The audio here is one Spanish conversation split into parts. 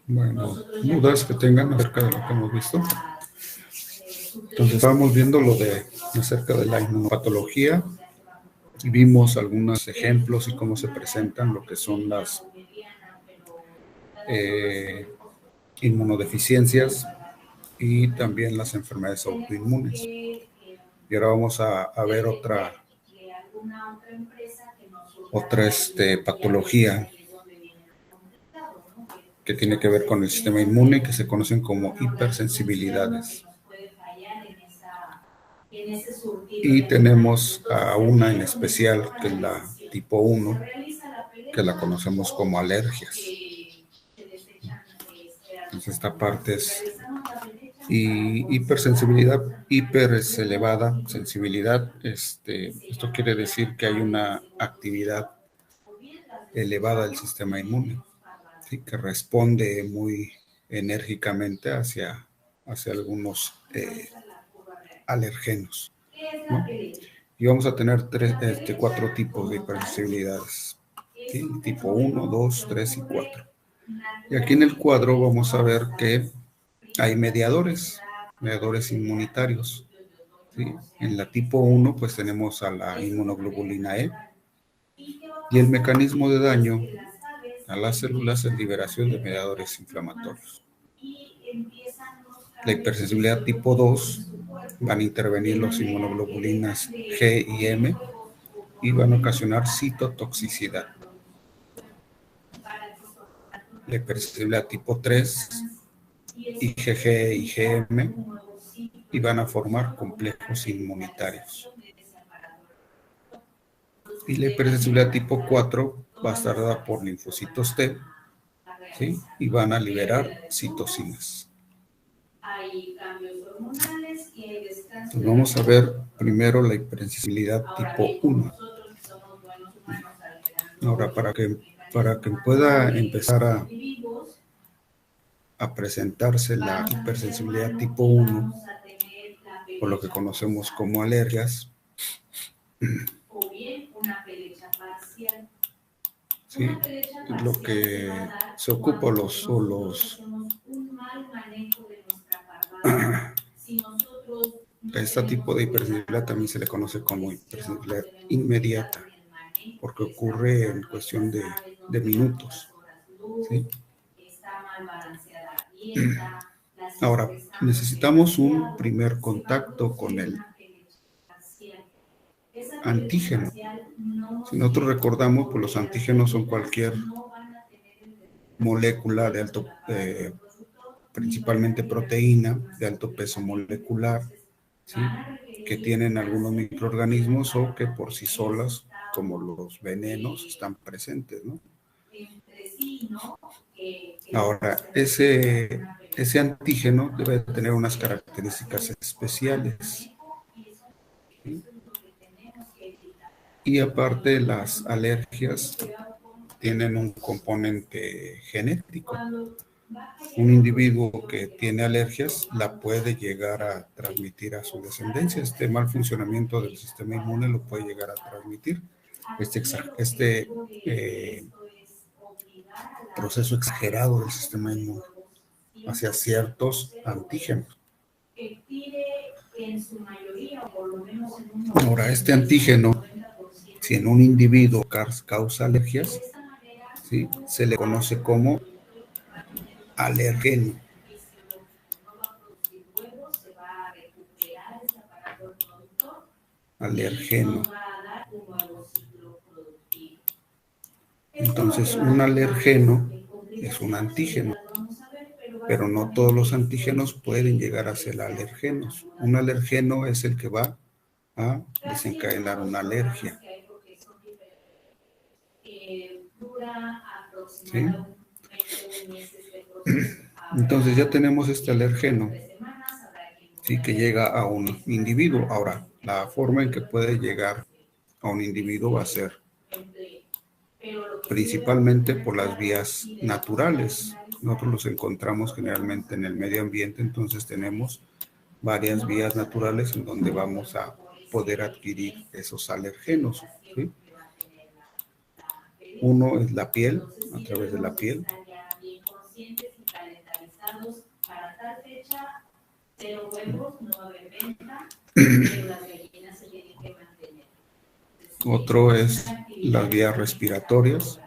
Bueno, dudas que tengan acerca de lo que hemos visto. Entonces estábamos viendo acerca de la inmunopatología y vimos algunos ejemplos y cómo se presentan lo que son las inmunodeficiencias y también las enfermedades autoinmunes. Y ahora vamos a ver otra patología que tiene que ver con el sistema inmune, que se conocen como hipersensibilidades. Y tenemos a una en especial, que es la tipo 1, que la conocemos como alergias. Entonces esta parte es hipersensibilidad. Hiper es elevada, sensibilidad, esto quiere decir que hay una actividad elevada del sistema inmune, ¿sí? Que responde muy enérgicamente hacia algunos alergenos, ¿no? Y vamos a tener 4 tipos de hipersensibilidades, ¿sí? Tipo 1, 2, 3 y 4. Y aquí en el cuadro vamos a ver que hay mediadores inmunitarios, ¿sí? En la tipo 1 pues tenemos a la inmunoglobulina E, y el mecanismo de daño a las células es liberación de mediadores inflamatorios. La hipersensibilidad tipo 2 van a intervenir los inmunoglobulinas G y M y van a ocasionar citotoxicidad. La hipersensibilidad tipo 3, IgG y IgM, y van a formar complejos inmunitarios. Y la hipersensibilidad tipo 4 va a estar dada por linfocitos T, ¿sí? Y van a liberar citocinas. Entonces vamos a ver primero la hipersensibilidad tipo 1. Ahora, para que pueda empezar a presentarse la hipersensibilidad tipo 1, por lo que conocemos como alergias, ¿sí? Lo que se ocupa este tipo de hipersensibilidad también se le conoce como hipersensibilidad inmediata, porque ocurre en cuestión de minutos, ¿sí? Ahora, necesitamos un primer contacto con el antígeno. Si nosotros recordamos, pues los antígenos son cualquier molécula de alto, principalmente proteína, de alto peso molecular, ¿sí? Que tienen algunos microorganismos o que por sí solas, como los venenos, están presentes, ¿no? Ahora, ese antígeno debe tener unas características especiales, ¿sí? Y aparte, las alergias tienen un componente genético. Un individuo que tiene alergias la puede llegar a transmitir a su descendencia. Este mal funcionamiento del sistema inmune lo puede llegar a transmitir. Este proceso exagerado del sistema inmune hacia ciertos antígenos. Ahora, este antígeno, si en un individuo causa alergias, ¿sí? Se le conoce como alergeno. Alergeno. Entonces, un alergeno es un antígeno, pero no todos los antígenos pueden llegar a ser alergenos. Un alergeno es el que va a desencadenar una alergia, ¿sí? Entonces ya tenemos este alergeno, ¿sí? Que llega a un individuo. Ahora, la forma en que puede llegar a un individuo va a ser principalmente por las vías naturales. Nosotros los encontramos generalmente en el medio ambiente, entonces tenemos varias vías naturales en donde vamos a poder adquirir esos alergenos, ¿sí? Uno es la piel, a través de la piel, Otro es las vías respiratorias.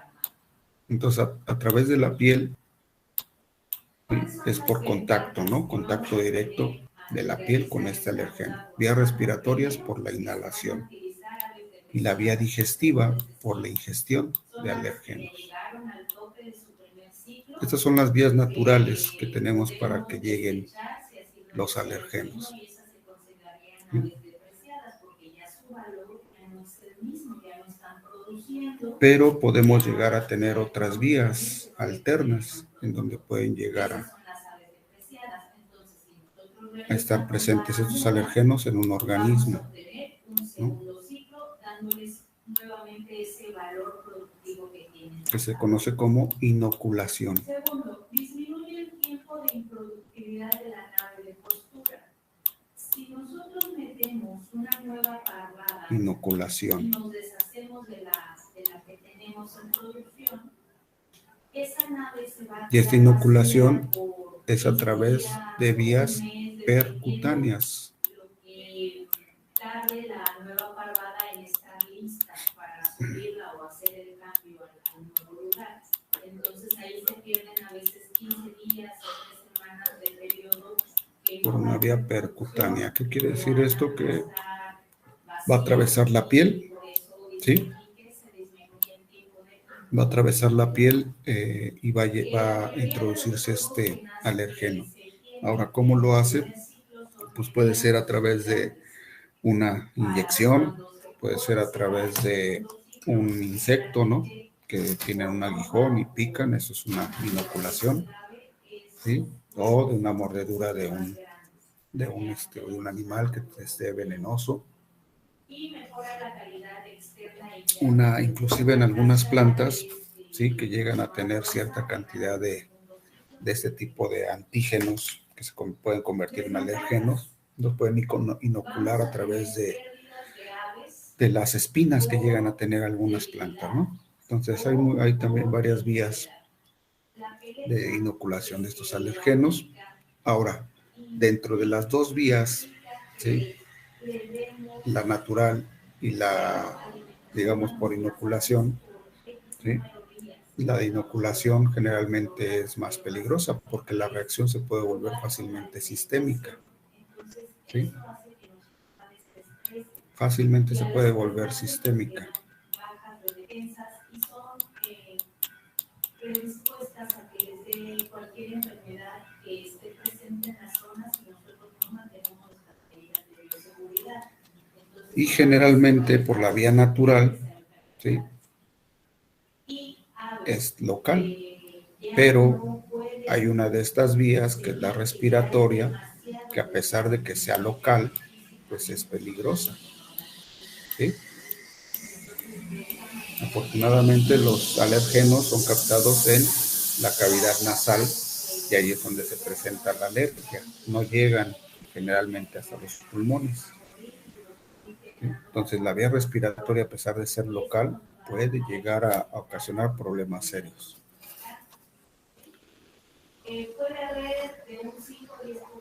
Entonces, a través de la piel es por contacto, ¿no? Contacto directo de la piel con este alergeno. Vías respiratorias por la inhalación y la vía digestiva por la ingestión de alergenos. Estas son las vías naturales que tenemos para que lleguen los alergenos. Pero podemos llegar a tener otras vías alternas en donde pueden llegar a estar presentes estos alergenos en un organismo, ¿no? Que se conoce como inoculación. Segundo, disminuye el tiempo de improductividad de la nave de postura. Si nosotros metemos una nueva parvada Inoculación. y nos deshacemos de la que tenemos en producción, esa nave se va a... Y esta inoculación es a través de vías percutáneas. Lo que tarde la nueva parvada en estar lista para subirla o hacer el cambio al nuevo lugar. Entonces ahí se pierden a veces 15 días o 3 semanas de periodo. Por una vía percutánea. ¿Qué quiere decir esto? Que va a atravesar la piel, ¿sí? Va a atravesar la piel y va a introducirse este alergeno. Ahora, ¿cómo lo hace? Pues puede ser a través de una inyección, puede ser a través de un insecto, ¿no? Que tienen un aguijón y pican, eso es una inoculación, ¿sí? O de una mordedura de un animal que esté venenoso. Inclusive en algunas plantas, ¿sí? Que llegan a tener cierta cantidad de este tipo de antígenos que se pueden convertir en alergenos, los pueden inocular a través de las espinas que llegan a tener algunas plantas, ¿no? Entonces hay también varias vías de inoculación de estos alergenos. Ahora, dentro de las dos vías, ¿sí? La natural y la, digamos, por inoculación, ¿sí? La de inoculación generalmente es más peligrosa porque la reacción se puede volver fácilmente sistémica, ¿sí? Fácilmente se puede volver sistémica. Predispuestas a que les dé cualquier enfermedad que esté presente en las zonas y nosotros no mantenemos las medidas de bioseguridad. Y generalmente por la vía natural, ¿sí? Es local, pero hay una de estas vías que es la respiratoria, que a pesar de que sea local, pues es peligrosa, ¿sí? Afortunadamente los alergenos son captados en la cavidad nasal y ahí es donde se presenta la alergia. No llegan generalmente hasta los pulmones. Entonces la vía respiratoria, a pesar de ser local, puede llegar a ocasionar problemas serios.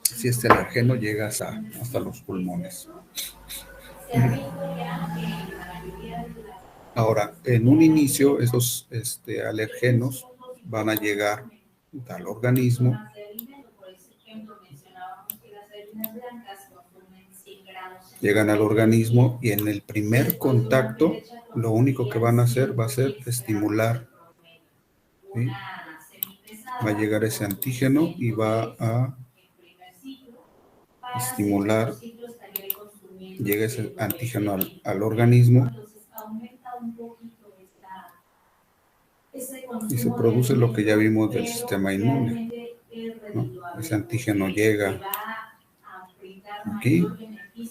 Si este alergeno llega hasta los pulmones. Ahora, en un inicio, esos alergenos van a llegar al organismo, llegan al organismo y en el primer contacto, lo único que van a hacer va a ser estimular, ¿sí? Va a llegar ese antígeno y va a estimular, llega ese antígeno al organismo y se produce lo que ya vimos del sistema inmune, ¿no? Ese antígeno llega aquí y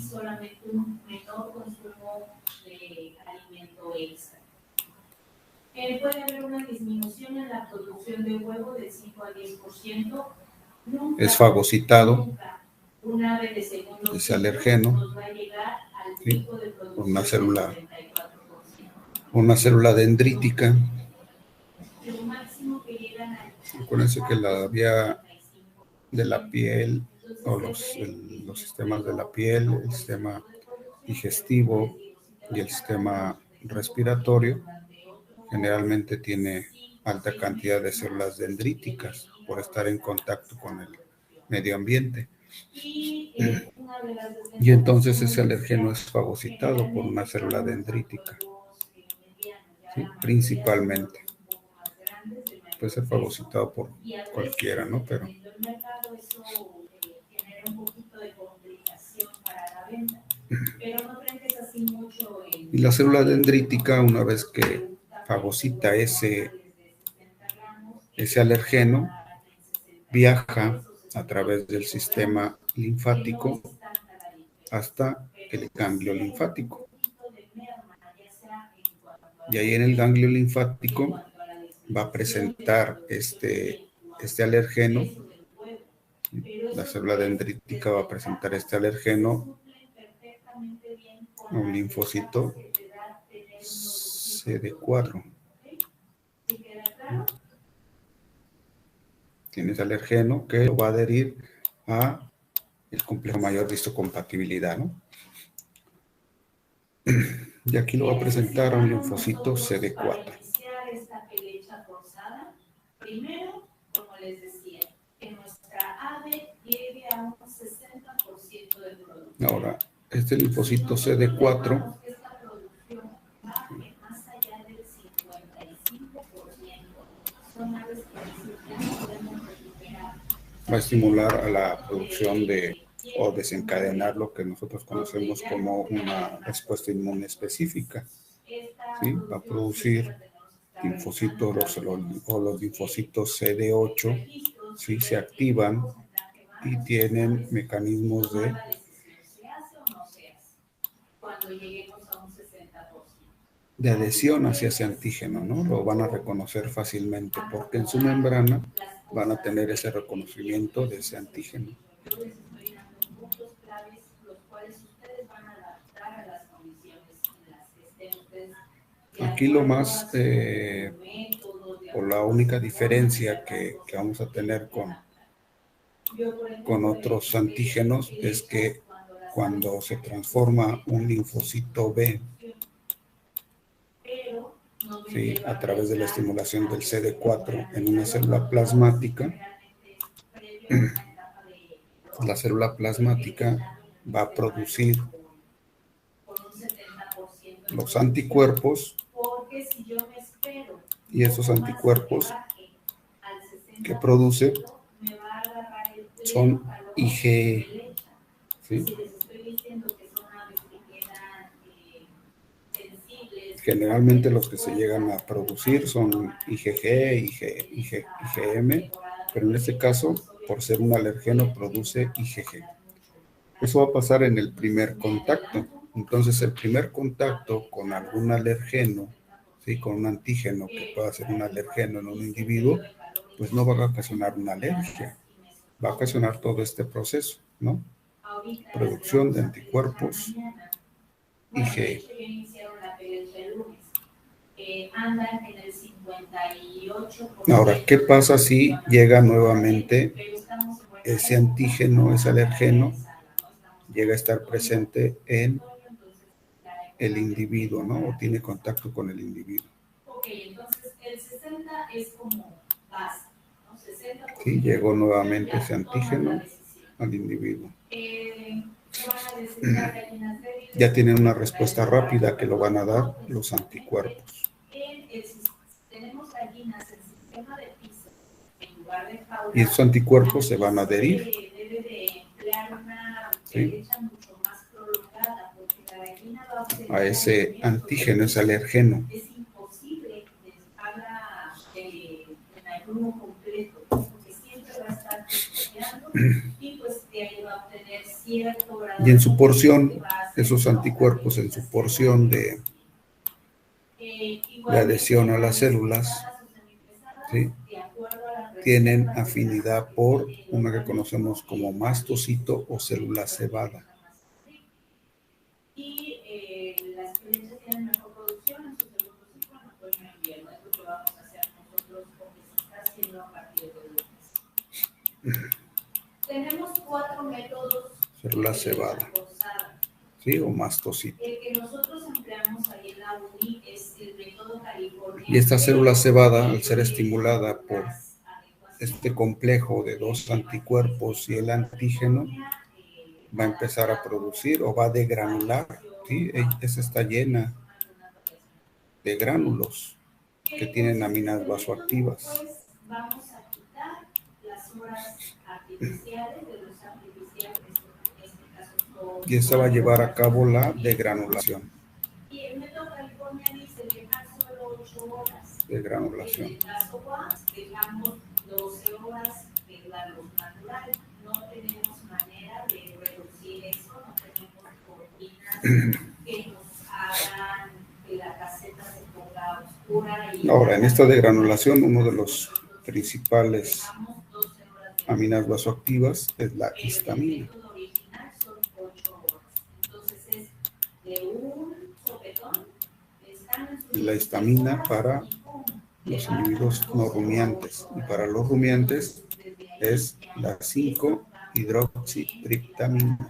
solamente un menor consumo de alimento extra. Puede haber una disminución en la producción de huevo de 5 a 10%. Es fagocitado ese alergeno, ¿sí? Por una célula una célula dendrítica. Acuérdense que la vía de la piel o los sistemas de la piel, el sistema digestivo y el sistema respiratorio generalmente tiene alta cantidad de células dendríticas por estar en contacto con el medio ambiente. Y entonces ese alergeno es fagocitado por una célula dendrítica, ¿sí? Principalmente. Puede ser fagocitado por cualquiera, ¿no? Pero y la célula dendrítica, una vez que fagocita ese alergeno, viaja a través del sistema linfático hasta el ganglio linfático. Y ahí en el ganglio linfático va a presentar este alergeno. La célula dendrítica va a presentar este alergeno a un linfocito CD4. Tienes alergeno que lo va a adherir a el complejo mayor de histocompatibilidad, ¿no? Y aquí lo va a presentar a un linfocito CD4. Primero, como les decía, que nuestra ave llegue a un 60% del producto. Ahora, este linfocito CD4 va a estimular a la producción o desencadenar lo que nosotros conocemos como una respuesta inmune específica. ¿Sí? Va a producir linfocitos o los linfocitos CD8, ¿sí? Se activan y tienen mecanismos de adhesión hacia ese antígeno, ¿no? Lo van a reconocer fácilmente porque en su membrana van a tener ese reconocimiento de ese antígeno. Aquí lo más, o la única diferencia que vamos a tener con otros antígenos es que cuando se transforma un linfocito B, ¿sí? A través de la estimulación del CD4 en una célula plasmática, la célula plasmática va a producir los anticuerpos, y esos anticuerpos que produce son IgE, ¿sí? Generalmente los que se llegan a producir son IgG, IgM, pero en este caso, por ser un alergeno, produce IgG. Eso va a pasar en el primer contacto. Entonces, el primer contacto con algún alergeno, ¿sí? Con un antígeno que pueda ser un alergeno en un individuo, pues no va a ocasionar una alergia. Va a ocasionar todo este proceso, ¿no? Producción de anticuerpos IgE. Ahora, ¿qué pasa si llega nuevamente ese antígeno, ese alergeno, llega a estar presente en el individuo, ¿no? O tiene contacto con el individuo? Entonces el 60 es como base, ¿no? 60%. Sí, llegó nuevamente ese antígeno al individuo. Ya tienen una respuesta rápida que lo van a dar los anticuerpos. Y esos anticuerpos se van a adherir, ¿sí? A ese antígeno, ese alergeno. Y en su porción, esos anticuerpos en su porción de adhesión a las células, ¿sí? Tienen afinidad por una que conocemos como mastocito o célula cebada. Tenemos 4 métodos. Célula cebada. ¿Sí? O mastocito. El que nosotros empleamos ahí en la UNI es el método California. Y esta célula cebada, al ser estimulada por este complejo de dos anticuerpos y el antígeno, va a empezar a producir o va a degranular. ¿Sí? Esta está llena de gránulos que tienen aminas vasoactivas. Vamos a quitar las horas artificiales de los artificiales, en este caso. Y esta va a llevar a cabo la degranulación. Y el método California dice dejar solo 8 horas. De granulación. En el caso WAS dejamos 12 horas de la luz natural. No tenemos manera de reducir eso, no tenemos cortinas que nos hagan que la caseta se ponga oscura. Ahora, en esta degranulación, uno de los principales aminas vasoactivas es la histamina. El método original son 8 horas. Entonces es de un sopetón. La histamina para los individuos no rumiantes y para los rumiantes es la 5-hidroxitriptamina.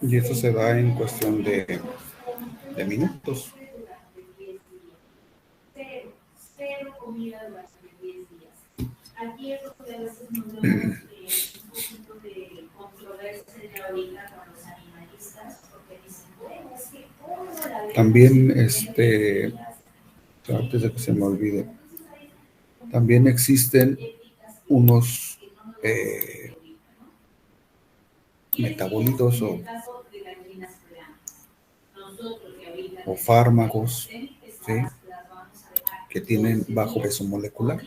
Y esto se da en cuestión de minutos. Cero comida durante 10 días. Aquí es donde a veces nos vemos un poquito de controversia ya ahorita con los animalistas, porque dicen, bueno, es que ¿cómo la también, antes de que se me olvide, también existen unos metabolitos o fármacos, ¿sí?, que tienen bajo peso molecular,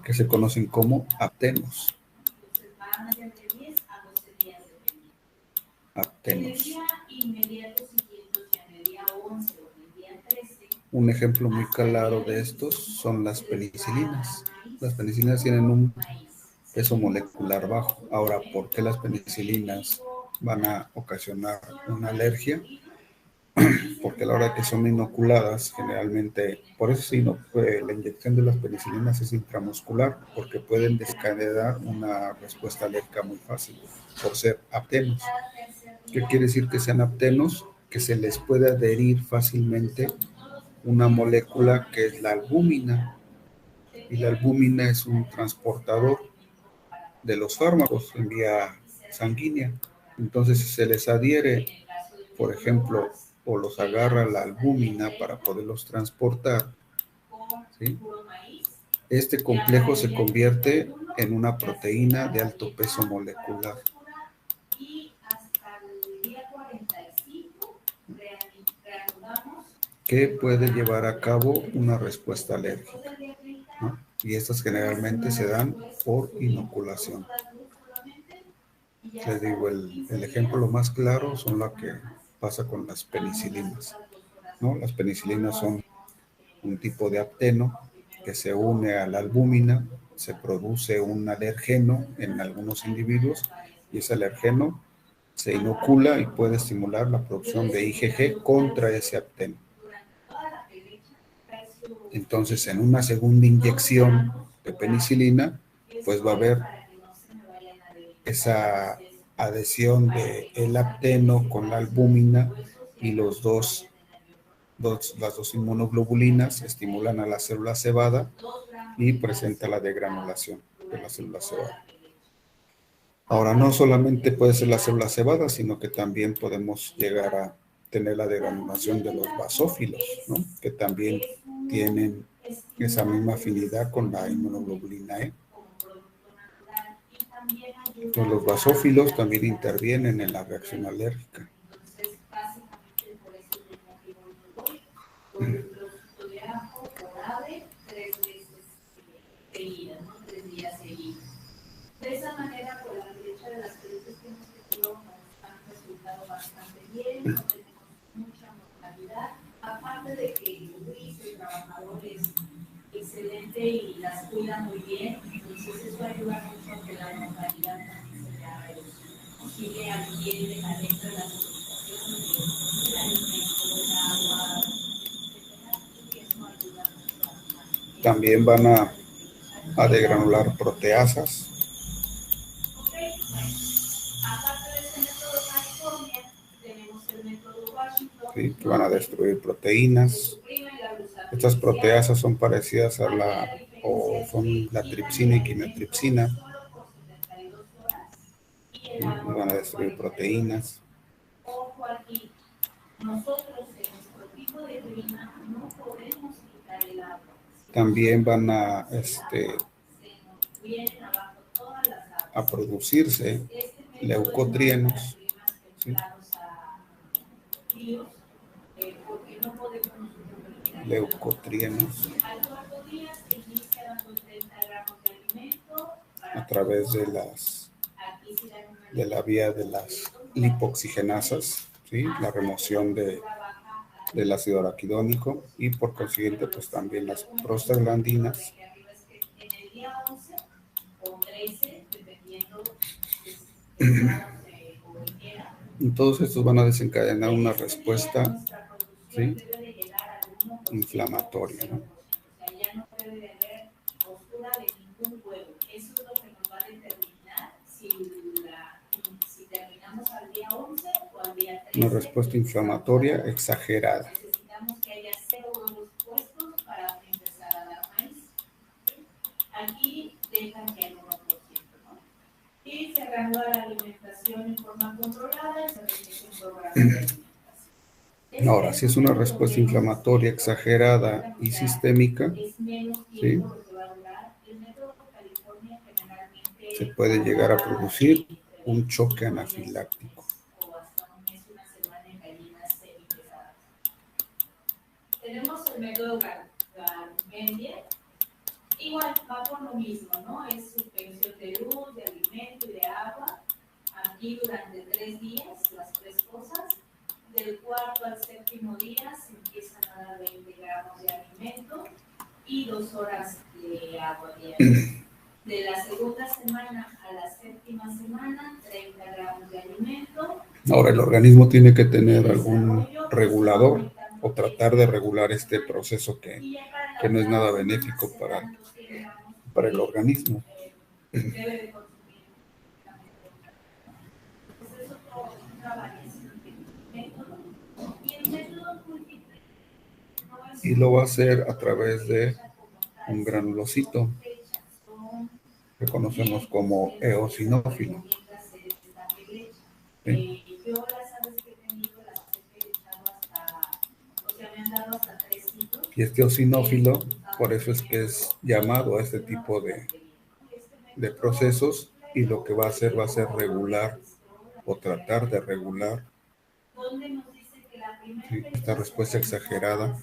que se conocen como aptenos. Aptenos. Un ejemplo muy claro de estos son las penicilinas. Las penicilinas tienen un peso molecular bajo. Ahora, ¿por qué las penicilinas van a ocasionar una alergia? Porque a la hora que son inoculadas, generalmente, por eso sí, la inyección de las penicilinas es intramuscular, porque pueden desencadenar una respuesta alérgica muy fácil, por ser aptenos. ¿Qué quiere decir que sean aptenos? Que se les puede adherir fácilmente una molécula que es la albúmina, y la albúmina es un transportador de los fármacos en vía sanguínea. Entonces, si se les adhiere, por ejemplo, o los agarra la albúmina para poderlos transportar, ¿sí?, este complejo se convierte en una proteína de alto peso molecular. Que puede llevar a cabo una respuesta alérgica, ¿no? Y estas generalmente se dan por inoculación. Les digo, el ejemplo más claro son lo que pasa con las penicilinas, ¿no? Las penicilinas son un tipo de apteno que se une a la albúmina, se produce un alergeno en algunos individuos y ese alergeno se inocula y puede estimular la producción de IgG contra ese apteno. Entonces, en una segunda inyección de penicilina, pues va a haber esa adhesión del apteno con la albúmina y las dos inmunoglobulinas estimulan a la célula cebada y presenta la degranulación de la célula cebada. Ahora, no solamente puede ser la célula cebada, sino que también podemos llegar a tener la degranulación de los basófilos, ¿no?, que también tienen esa misma afinidad con la inmunoglobulina E. Entonces, los basófilos también intervienen en la reacción alérgica. De esa manera, por la derecha de las experiencias que hemos tenido, nos han resultado bastante bien, no tenemos mucha mortalidad, aparte de que el trabajador es excelente y las cuida muy bien, entonces eso ayuda mucho a que la mortalidad también se vea reducida. También van a degranular proteasas. ¿Sí? Que van a destruir proteínas. Estas proteasas son parecidas a son la tripsina y quimotripsina. ¿Sí? Van a destruir proteínas. También van a producirse leucotrienos. ¿Sí? Leucotrienos a través de la vía de las lipoxigenasas, ¿sí? La remoción del ácido araquidónico y por consiguiente pues también las prostaglandinas y todos estos van a desencadenar una respuesta, ¿sí? Inflamatoria, ¿no? Una respuesta inflamatoria exagerada. Aquí dejan que el 1%, ¿no? Y se reanuda la alimentación en forma controlada y se realiza un programa de alimentación. Ahora, si es una respuesta inflamatoria exagerada y sistémica, ¿sí? Se puede llegar a producir un choque anafiláctico. Tenemos el método Garmendia. Igual va por lo mismo, ¿no? Es suspensión de luz, de alimento y de agua. Aquí durante 3 días, las 3 cosas. Del 4º al 7º día se empiezan a dar 20 gramos de alimento y 2 horas de agua diaria. De la segunda semana a la 7ª semana, 30 gramos de alimento. Ahora, el organismo tiene que tener algún regulador o tratar de regular este proceso que no es nada benéfico para el organismo. Y lo va a hacer a través de un granulocito que conocemos como eosinófilo. ¿Sí? Y este eosinófilo, por eso es que es llamado a este tipo de procesos, y lo que va a hacer regular o tratar de regular, ¿sí?, esta respuesta exagerada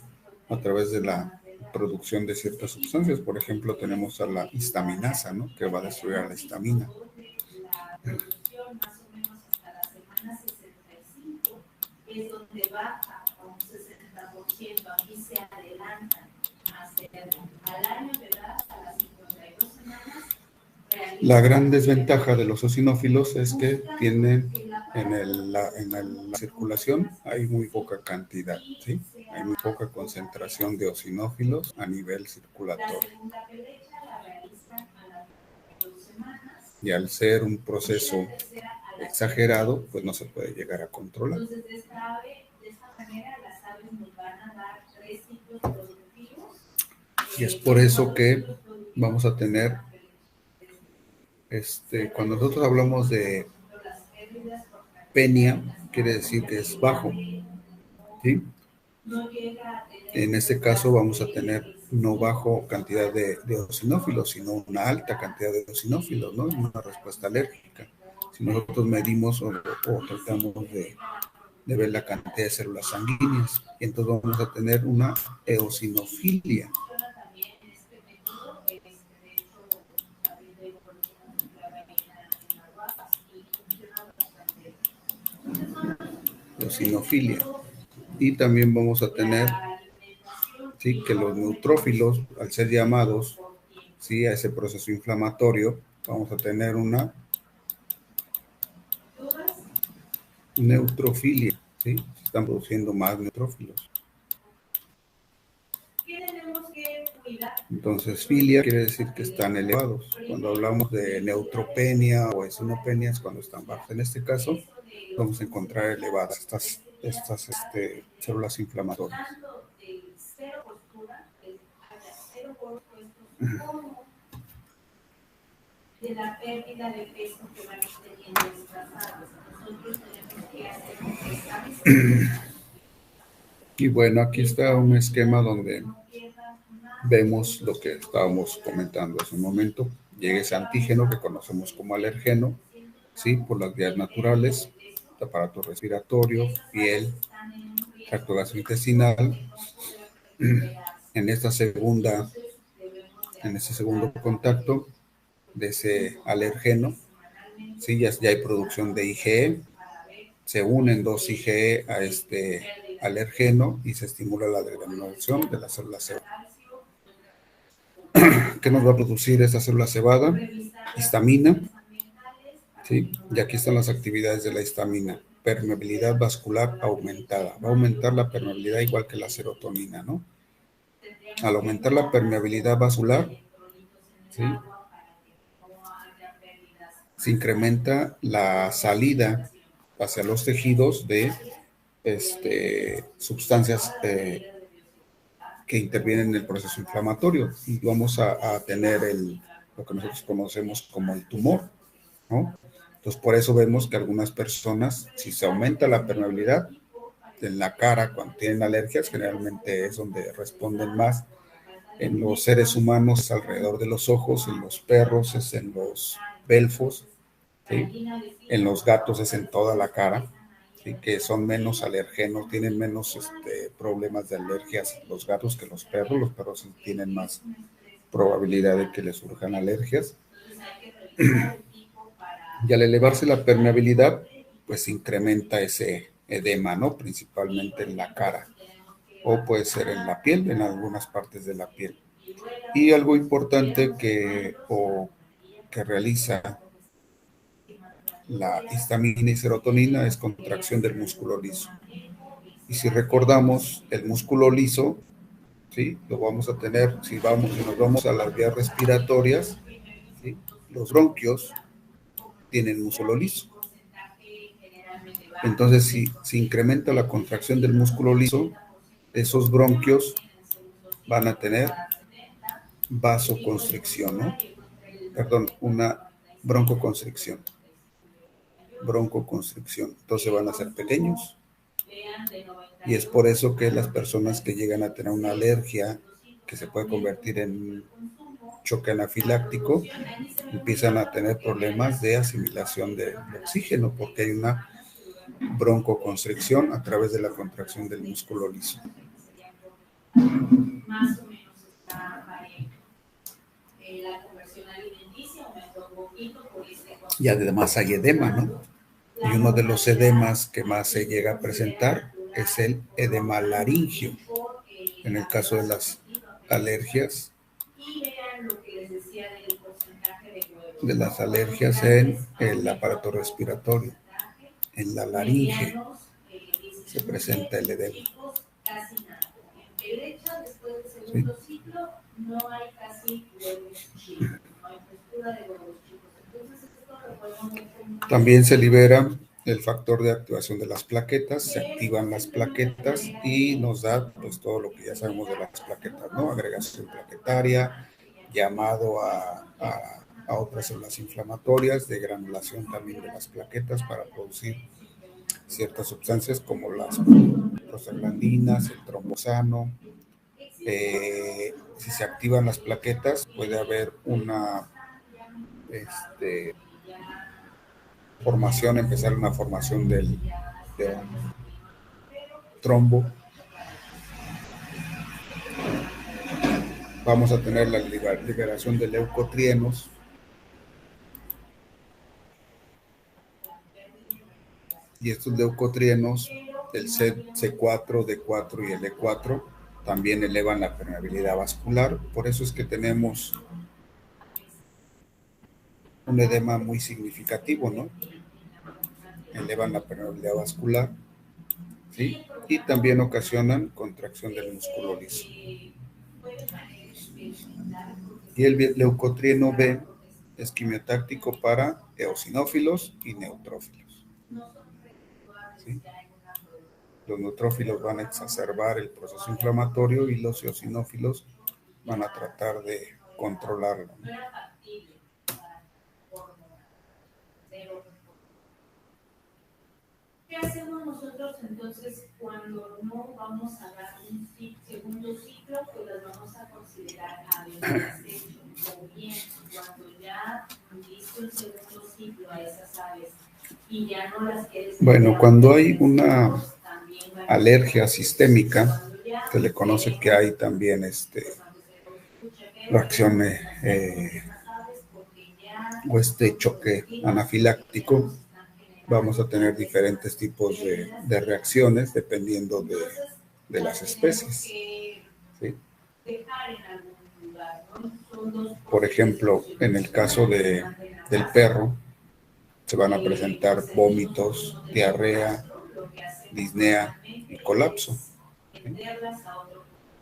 a través de la producción de ciertas sustancias. Por ejemplo, tenemos a la histaminasa, ¿no?, que va a destruir a la histamina. Es donde baja a un 60%, aquí se adelantan al año de edad, a las 52 semanas. La gran desventaja de los eosinófilos es que tienen en la circulación hay muy poca cantidad, ¿sí? Hay muy poca concentración de eosinófilos a nivel circulatorio. Y al ser un proceso exagerado, pues no se puede llegar a controlar. Entonces, de esta manera, las aves nos van a dar 3 ciclos productivos. Y es por eso que vamos a tener, cuando nosotros hablamos de penia, quiere decir que es bajo, ¿sí? En este caso vamos a tener no bajo cantidad de eosinófilos, sino una alta cantidad de eosinófilos, ¿no? Es una respuesta alérgica. Si nosotros medimos o tratamos de ver la cantidad de células sanguíneas, y entonces vamos a tener una eosinofilia. Eosinofilia. Y también vamos a tener, ¿sí?, que los neutrófilos, al ser llamados, ¿sí?, a ese proceso inflamatorio, vamos a tener una neutrofilia, ¿sí? Se están produciendo más neutrófilos. Entonces, filia quiere decir que están elevados. Cuando hablamos de neutropenia o eosinopenia es cuando están bajos. En este caso, vamos a encontrar elevadas estas células inflamatorias. De la pérdida de peso que van teniendo desplazados. Nosotros tenemos que hacer y bueno, aquí está un esquema donde vemos lo que estábamos comentando hace un momento. Llega ese antígeno que conocemos como alergeno, ¿sí? Por las vías naturales, aparato respiratorio, piel, tracto gastrointestinal. En ese segundo contacto de ese alergeno, ¿sí? Ya hay producción de IgE, se unen dos IgE a este alergeno y se estimula la degradación de la célula cebada. ¿Qué nos va a producir esta célula cebada? Histamina, ¿sí? Y aquí están las actividades de la histamina. Permeabilidad vascular aumentada. Va a aumentar la permeabilidad igual que la serotonina, ¿no? Al aumentar la permeabilidad vascular, ¿sí? Se incrementa la salida hacia los tejidos de sustancias que intervienen en el proceso inflamatorio y vamos a tener lo que nosotros conocemos como el tumor, ¿no? Entonces, por eso vemos que algunas personas, si se aumenta la permeabilidad en la cara cuando tienen alergias, generalmente es donde responden más. En los seres humanos es alrededor de los ojos, en los perros es en los belfos, ¿sí? En los gatos es en toda la cara, ¿sí? Que son menos alergenos, tienen menos problemas de alergias los gatos que los perros. Los perros sí tienen más probabilidad de que les surjan alergias. Y al elevarse la permeabilidad, pues incrementa ese edema, ¿no? Principalmente en la cara, o puede ser en la piel, en algunas partes de la piel. Y algo importante que realiza la histamina y serotonina es contracción del músculo liso. Y si recordamos, el músculo liso, ¿sí? Lo vamos a tener, si nos vamos a las vías respiratorias, ¿sí? Los bronquios tienen músculo liso. Entonces, si se incrementa la contracción del músculo liso, esos bronquios van a tener vasoconstricción, ¿no? Perdón, una broncoconstricción. Entonces van a ser pequeños. Y es por eso que las personas que llegan a tener una alergia que se puede convertir en choque anafiláctico, empiezan a tener problemas de asimilación de oxígeno porque hay una broncoconstricción a través de la contracción del músculo liso. Más o menos está la conversión alimenticia aumentó un poquito por y además hay edema, ¿no? Y uno de los edemas que más se llega a presentar es el edema laringio. En el caso de las alergias, en el aparato respiratorio, en la laringe, se presenta el edema. ¿Sí? No hay casi huevos chicos, no hay textura de huevos chicos. Entonces, esto lo podemos ver como... También se libera el factor de activación de las plaquetas, se activan las plaquetas y nos da pues todo lo que ya sabemos de las plaquetas, ¿no? Agregación plaquetaria, llamado a otras células inflamatorias, de granulación también de las plaquetas para producir ciertas sustancias como las prostaglandinas, el trombosano. Si se activan las plaquetas, puede haber una empezar una formación de un trombo. Vamos a tener la liberación de leucotrienos. Y estos leucotrienos, el C4, D4 y el E4, también elevan la permeabilidad vascular. Por eso es que tenemos un edema muy significativo, ¿no? elevan la permeabilidad vascular, ¿sí? Y también ocasionan contracción del músculo liso. Y el leucotrieno B es quimiotáctico para eosinófilos y neutrófilos, ¿sí? Los neutrófilos van a exacerbar el proceso inflamatorio y los eosinófilos van a tratar de controlarlo, ¿no? ¿Qué hacemos nosotros entonces cuando no vamos a dar un segundo ciclo? Pues las vamos a considerar aves hecho. O bien, cuando ya diste un segundo ciclo a esas aves y ya no las quieres... Bueno, cuando hay una alergia sistémica, se le conoce que hay también reacción o choque anafiláctico. Vamos a tener diferentes tipos de reacciones dependiendo de las especies, ¿sí? Por ejemplo, en el caso del perro, se van a presentar vómitos, diarrea, disnea y colapso, ¿sí?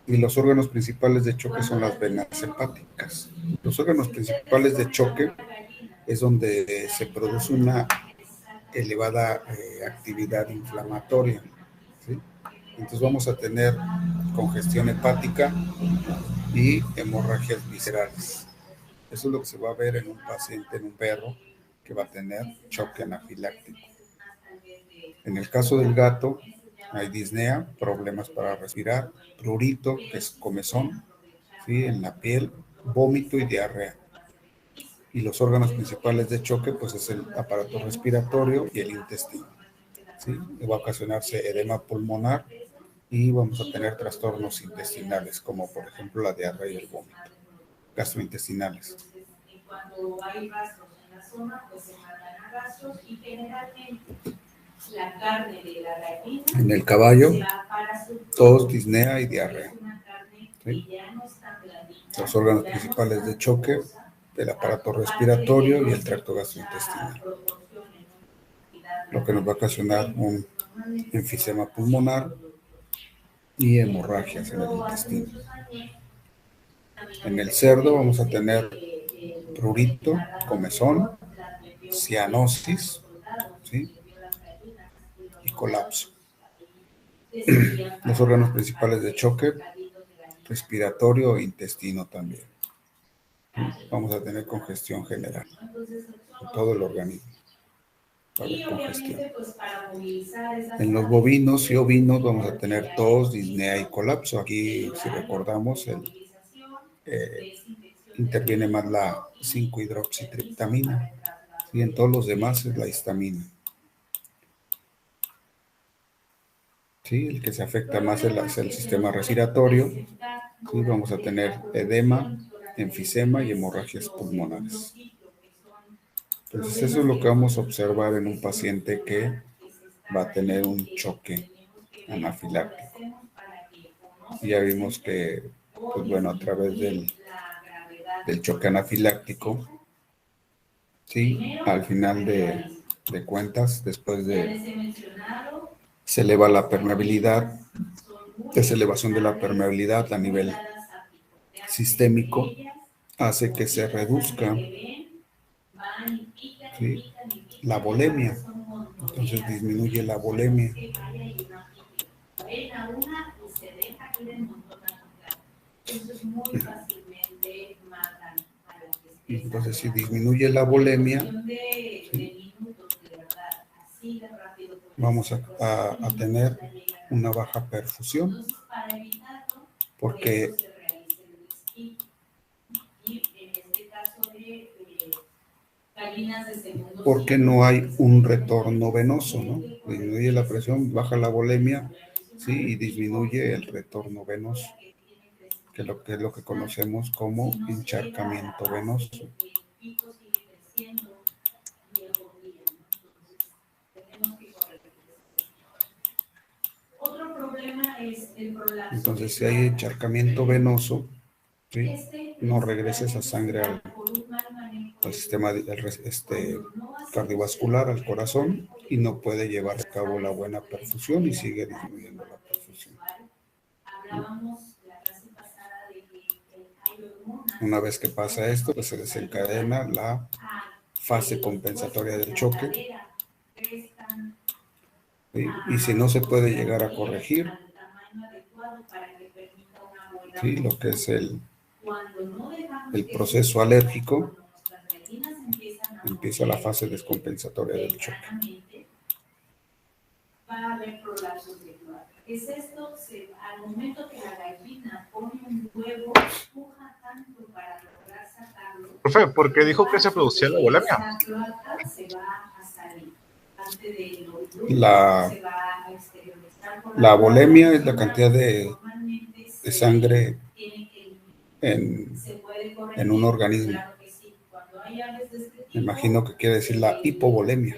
Y los órganos principales de choque son las venas hepáticas. Los órganos principales de choque es donde se produce una elevada actividad inflamatoria, ¿sí? Entonces vamos a tener congestión hepática y hemorragias viscerales. Eso es lo que se va a ver en un paciente, en un perro que va a tener choque anafiláctico. En el caso del gato, hay disnea, problemas para respirar, prurito, que es comezón, ¿sí? En la piel, vómito y diarrea. Y los órganos principales de choque, pues es el aparato respiratorio y el intestino, ¿sí? Va a ocasionarse edema pulmonar y vamos a tener trastornos intestinales, como por ejemplo la diarrea y el vómito, gastrointestinales. Cuando hay rastros en la zona, pues se matan a rastros y generalmente la carne de la gallina. En el caballo, tos, disnea y diarrea, ¿sí? Los órganos principales de choque, el aparato respiratorio y el tracto gastrointestinal, lo que nos va a ocasionar un enfisema pulmonar y hemorragias en el intestino. En el cerdo vamos a tener prurito, comezón, cianosis, ¿sí? Y colapso. Los órganos principales de choque, respiratorio e intestino también. Vamos a tener congestión general en todo el organismo. Va a haber congestión. En los bovinos y ovinos vamos a tener tos, disnea y colapso. Aquí, si recordamos, interviene más la 5-hidroxitriptamina. Y en todos los demás es la histamina. ¿Sí? El que se afecta más es el sistema respiratorio. ¿Sí? Vamos a tener edema, enfisema y hemorragias pulmonares. Entonces eso es lo que vamos a observar en un paciente que va a tener un choque anafiláctico. Y ya vimos que, pues bueno, a través del choque anafiláctico, ¿sí? Al final de cuentas, después se eleva la permeabilidad, esa elevación de la permeabilidad a nivel sistémico hace que se reduzca, ¿sí? La volemia. Entonces disminuye la volemia. Entonces si disminuye la volemia, ¿sí? Vamos a tener una baja perfusión, porque no hay un retorno venoso, ¿no? Disminuye la presión, baja la volemia, ¿sí? Y disminuye el retorno venoso, que es lo que conocemos como encharcamiento venoso. Entonces, si hay encharcamiento venoso, ¿sí? No regresa esa sangre al sistema cardiovascular, al corazón, y no puede llevar a cabo la buena perfusión y sigue disminuyendo la perfusión. Una vez que pasa esto, pues se desencadena la fase compensatoria del choque. ¿Sí? Y si no se puede llegar a corregir, ¿sí? Lo que es el proceso alérgico, empieza la fase descompensatoria del choque. Va a haber prolapsos de cloaca. Es esto, al momento que la gallina pone un huevo, empuja tanto para lograr sacarlo. Profe, ¿por qué dijo que se producía la bulimia? La cloaca se va a salir. La bulimia es la cantidad de sangre en un organismo. Me imagino que quiere decir la hipovolemia.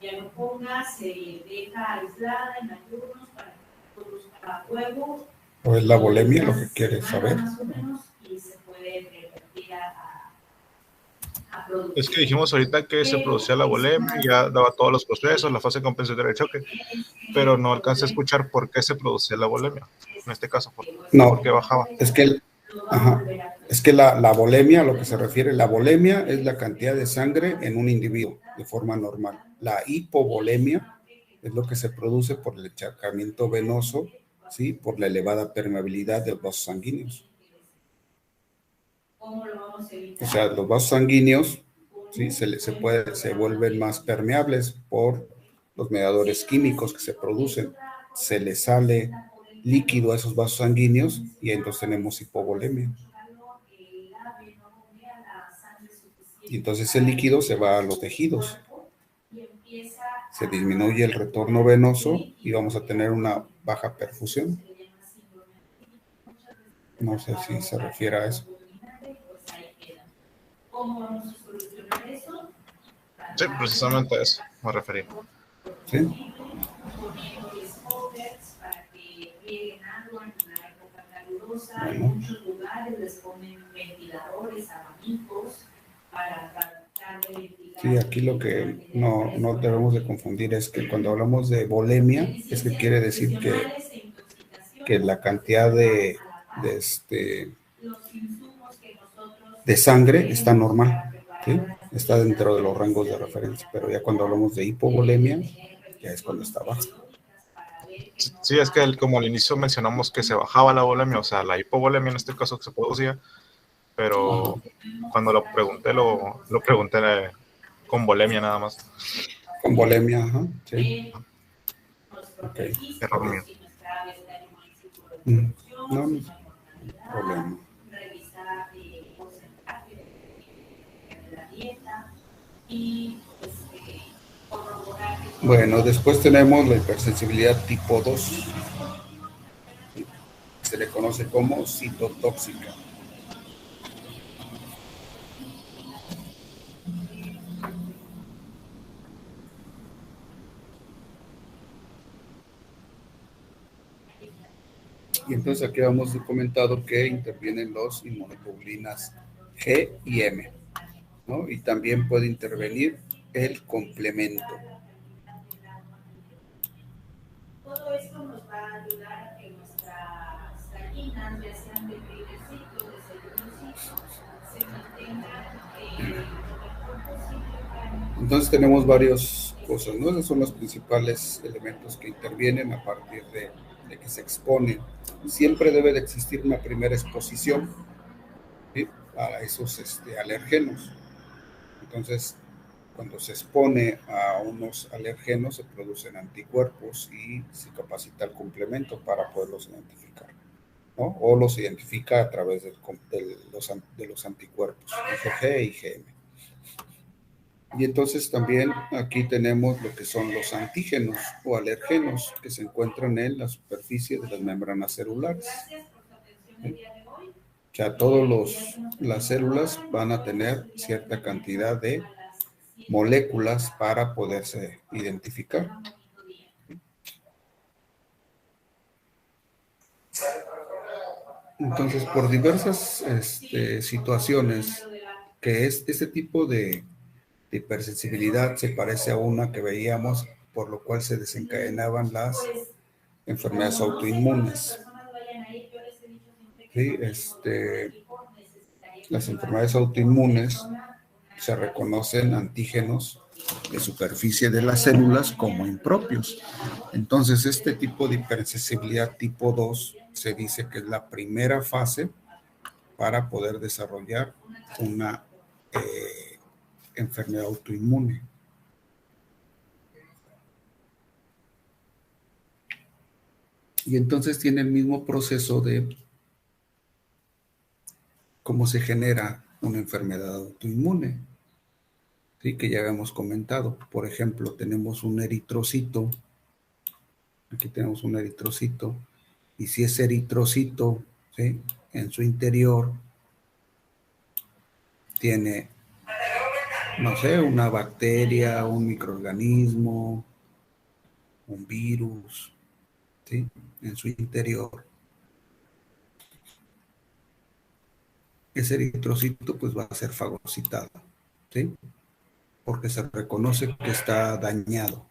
Ya no ponga, se deja aislada en ayunos para que produzca huevo. ¿O es la bulimia lo que quieres saber? Más o menos, y se puede revertir a producir. Es que dijimos ahorita que se producía la bulimia, ya daba todos los procesos, la fase compensatoria del choque, pero no alcancé a escuchar por qué se producía la bulimia. En este caso, ¿por qué bajaba? Es que la bulimia, a lo que se refiere, la bulimia es la cantidad de sangre en un individuo de forma normal. La hipovolemia es lo que se produce por el encharcamiento venoso, ¿sí? Por la elevada permeabilidad de los vasos sanguíneos. O sea, los vasos sanguíneos, ¿sí? se vuelven más permeables por los mediadores químicos que se producen. Se les sale líquido a esos vasos sanguíneos y entonces tenemos hipovolemia. Y entonces el líquido se va a los tejidos. Se disminuye el retorno venoso y vamos a tener una baja perfusión. No sé si se refiere a eso. Sí, precisamente a eso me refería. ¿Sí? En muchos lugares les ponen ventiladores, abanicos para tratar de ventilar. Sí, aquí lo que no debemos de confundir es que cuando hablamos de bulimia, es que quiere decir que la cantidad de sangre está normal, ¿sí? Está dentro de los rangos de referencia, pero ya cuando hablamos de hipovolemia, ya es cuando está bajo. Sí, es que como al inicio mencionamos que se bajaba la bulimia, o sea, la hipovolemia en este caso que se producía, pero cuando lo pregunté con bulimia nada más. Con bulimia, ajá, sí. Ok. Error mío. No hay problema. Bueno, después tenemos la hipersensibilidad tipo 2. Se le conoce como citotóxica. Y entonces aquí hemos comentado que intervienen los inmunoglobulinas G y M, ¿no? Y también puede intervenir el complemento. Todo esto nos va a ayudar a que nuestras gallinas, ya sean de primer ciclo, de segundo ciclo, se mantengan lo mejor posible. Entonces tenemos varias cosas, ¿no? Esos son los principales elementos que intervienen a partir de que se exponen. Siempre debe de existir una primera exposición, ¿sí? A esos alergenos. Entonces, cuando se expone a unos alergenos, se producen anticuerpos y se capacita el complemento para poderlos identificar, ¿no? O los identifica a través de los anticuerpos, IgG y IgM. Y entonces también aquí tenemos lo que son los antígenos o alergenos que se encuentran en la superficie de las membranas celulares. O sea, todas las células van a tener cierta cantidad de moléculas para poderse identificar. Entonces, por diversas situaciones, que es este tipo de hipersensibilidad se parece a una que veíamos, por lo cual se desencadenaban las enfermedades autoinmunes. Sí, las enfermedades autoinmunes se reconocen antígenos de superficie de las células como impropios. Entonces, este tipo de hipersensibilidad tipo 2 se dice que es la primera fase para poder desarrollar una enfermedad autoinmune. Y entonces tiene el mismo proceso de cómo se genera una enfermedad autoinmune, ¿sí? Que ya habíamos comentado. Por ejemplo, tenemos un eritrocito. Aquí tenemos un eritrocito. Y si ese eritrocito, ¿sí?, en su interior tiene, no sé, una bacteria, un microorganismo, un virus, ¿sí?, en su interior, ese eritrocito pues va a ser fagocitado, ¿sí?, porque se reconoce que está dañado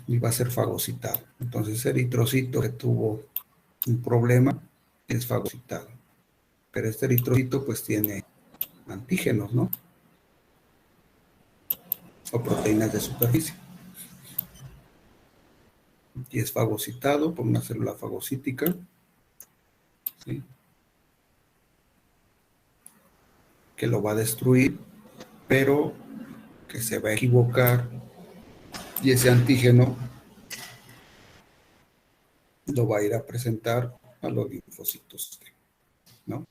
y va a ser fagocitado. Entonces, ese eritrocito que tuvo un problema es fagocitado. Pero este eritrocito pues tiene antígenos, ¿no? O proteínas de superficie. Y es fagocitado por una célula fagocítica, ¿sí?, que lo va a destruir, pero que se va a equivocar y ese antígeno lo va a ir a presentar a los linfocitos, ¿no?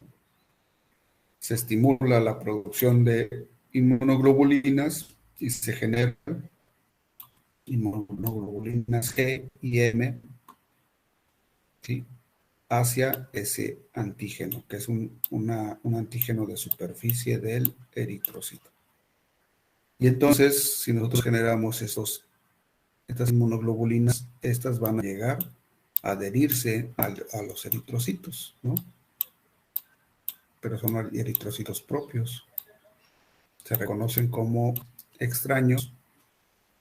Se estimula la producción de inmunoglobulinas y se generan inmunoglobulinas G y M, ¿sí?, hacia ese antígeno, que es un antígeno de superficie del eritrocito. Y entonces, si nosotros generamos estas inmunoglobulinas, estas van a llegar a adherirse a los eritrocitos, ¿no? Pero son eritrocitos propios. Se reconocen como extraños,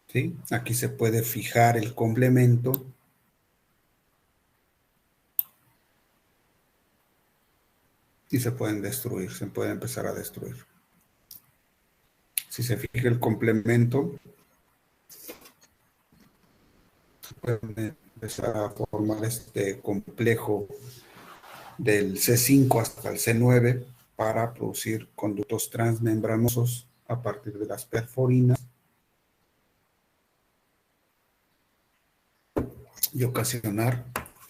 ¿sí? Aquí se puede fijar el complemento y se pueden destruir, se pueden empezar a destruir. Si se fija el complemento, se puede empezar a formar este complejo del C5 hasta el C9 para producir conductos transmembranosos a partir de las perforinas y ocasionar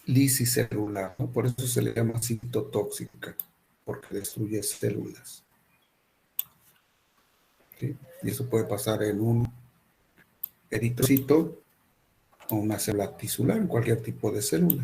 lisis celular, ¿no? Por eso se le llama citotóxica, porque destruye células, ¿sí? Y eso puede pasar en un eritrocito o una célula tisular, en cualquier tipo de célula.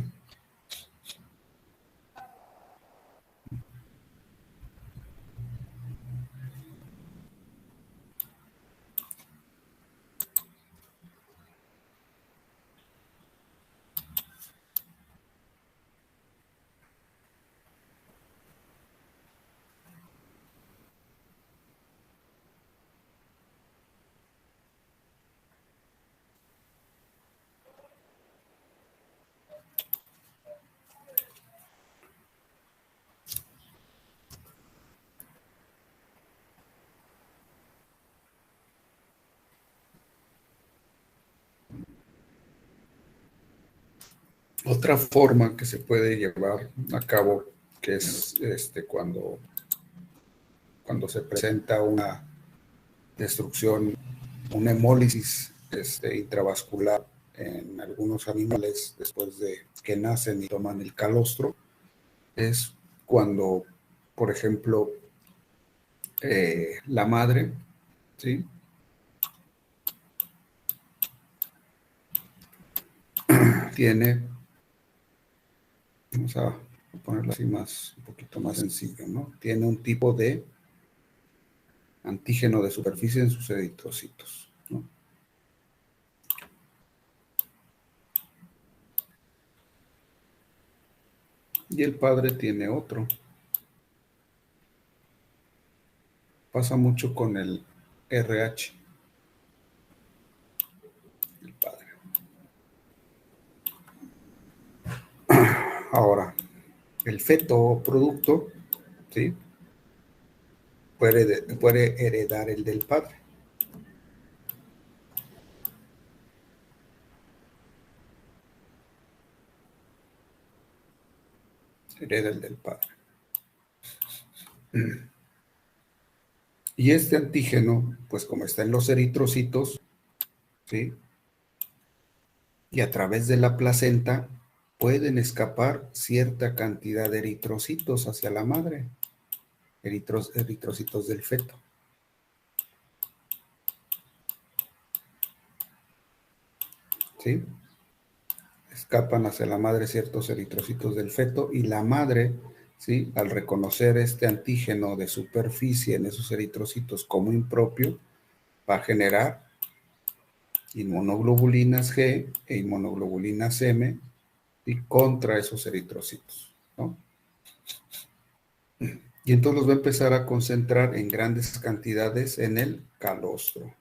Otra forma que se puede llevar a cabo, que es cuando se presenta una destrucción, una hemólisis intravascular en algunos animales después de que nacen y toman el calostro, es cuando, por ejemplo, la madre, ¿sí?, tiene, vamos a ponerlo así un poquito más sencillo, ¿no? Tiene un tipo de antígeno de superficie en sus eritrocitos, ¿no? y el padre tiene otro. Pasa mucho con el RH, el padre. Ahora, el feto o producto, ¿sí? Puede heredar el del padre. Hereda el del padre. Y este antígeno, pues como está en los eritrocitos, ¿sí? Y a través de la placenta pueden escapar cierta cantidad de eritrocitos hacia la madre, eritrocitos del feto. ¿Sí? Escapan hacia la madre ciertos eritrocitos del feto y la madre, ¿sí? Al reconocer este antígeno de superficie en esos eritrocitos como impropio, va a generar inmunoglobulinas G e inmunoglobulinas M y contra esos eritrocitos, ¿no? Y entonces los va a empezar a concentrar en grandes cantidades en el calostro.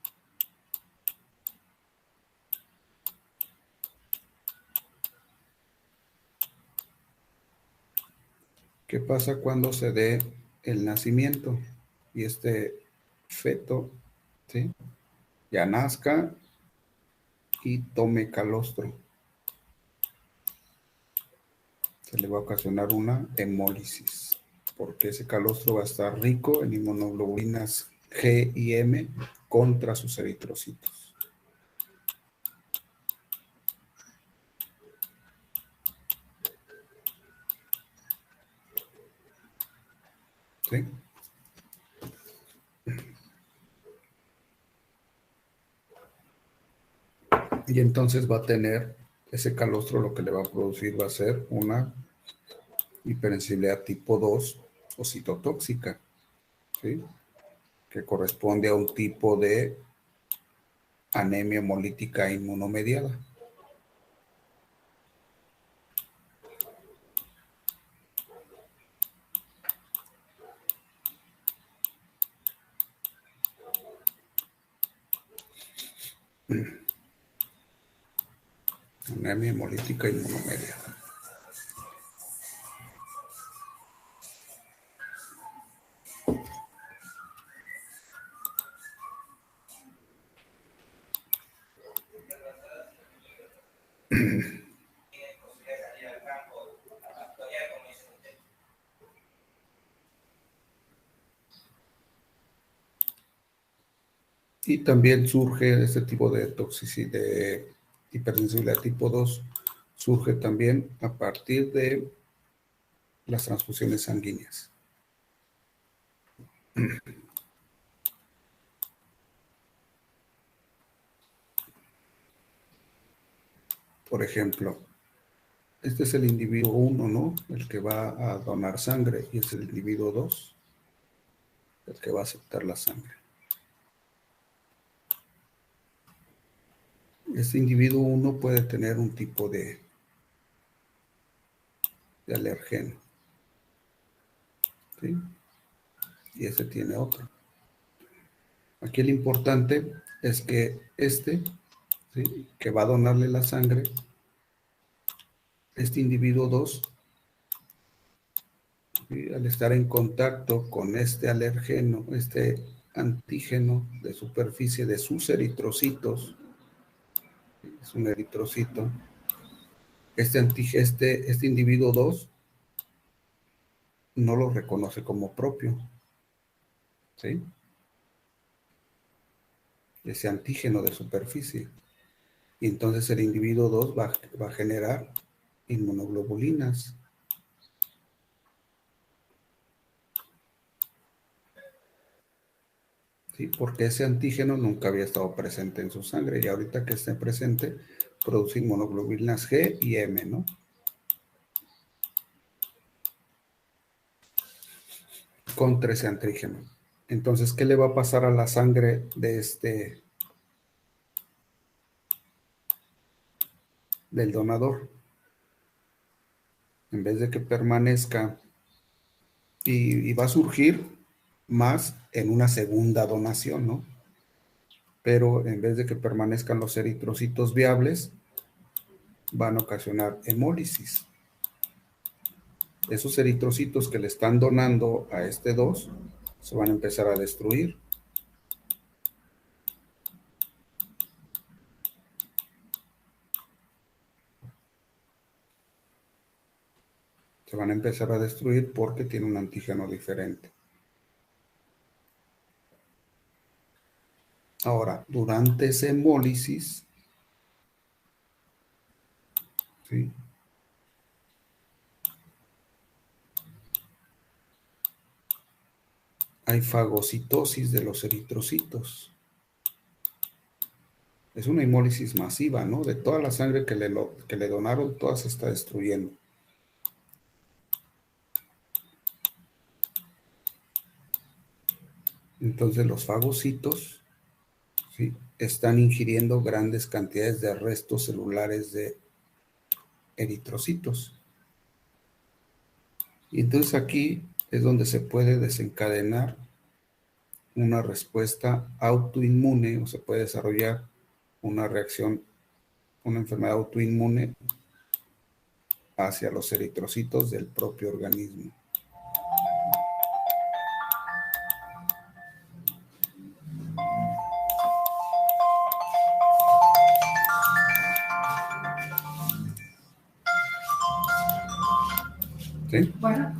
¿Qué pasa cuando se dé el nacimiento y este feto, ¿sí? Ya nazca y tome calostro? Se le va a ocasionar una hemólisis, porque ese calostro va a estar rico en inmunoglobulinas G y M contra sus eritrocitos. ¿Sí? Y entonces va a tener ese calostro, lo que le va a producir va a ser una hipersensibilidad tipo 2 o citotóxica, ¿sí? Que corresponde a un tipo de anemia hemolítica inmunomediada. Anemia hemolítica inmunomediada. Y también surge este tipo de toxicidad, de hipersensibilidad tipo 2, surge también a partir de las transfusiones sanguíneas. Por ejemplo, este es el individuo 1, ¿no? El que va a donar sangre, y es el individuo 2, el que va a aceptar la sangre. Este individuo 1 puede tener un tipo de alergeno, ¿sí? Y ese tiene otro. Aquí lo importante es que este, ¿sí? Que va a donarle la sangre, este individuo 2, ¿sí? Al estar en contacto con este alergeno, este antígeno de superficie de sus eritrocitos, es un eritrocito, este individuo 2 no lo reconoce como propio, ¿sí? Ese antígeno de superficie. Y entonces el individuo 2 va a generar inmunoglobulinas. ¿Sí? Porque ese antígeno nunca había estado presente en su sangre y ahorita que esté presente produce inmunoglobulinas G y M, ¿no? Contra ese antígeno. Entonces, ¿qué le va a pasar a la sangre del donador? en vez de que permanezca, y va a surgir más en una segunda donación, ¿no? Pero en vez de que permanezcan los eritrocitos viables, van a ocasionar hemólisis. Esos eritrocitos que le están donando a este 2 se van a empezar a destruir. Se van a empezar a destruir porque tiene un antígeno diferente. Ahora, durante esa hemólisis, ¿sí?, hay fagocitosis de los eritrocitos. Es una hemólisis masiva, ¿no? De toda la sangre que le donaron, toda se está destruyendo. Entonces los fagocitos, ¿sí?, están ingiriendo grandes cantidades de restos celulares de eritrocitos. Y entonces aquí es donde se puede desencadenar una respuesta autoinmune, o se puede desarrollar una reacción, una enfermedad autoinmune hacia los eritrocitos del propio organismo. ¿Sí? Bueno.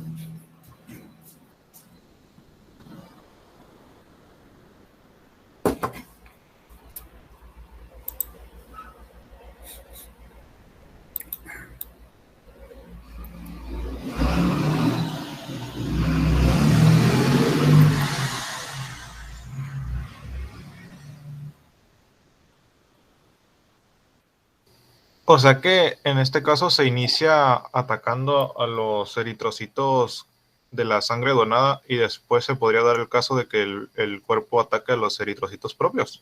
O sea que en este caso se inicia atacando a los eritrocitos de la sangre donada y después se podría dar el caso de que el cuerpo ataque a los eritrocitos propios.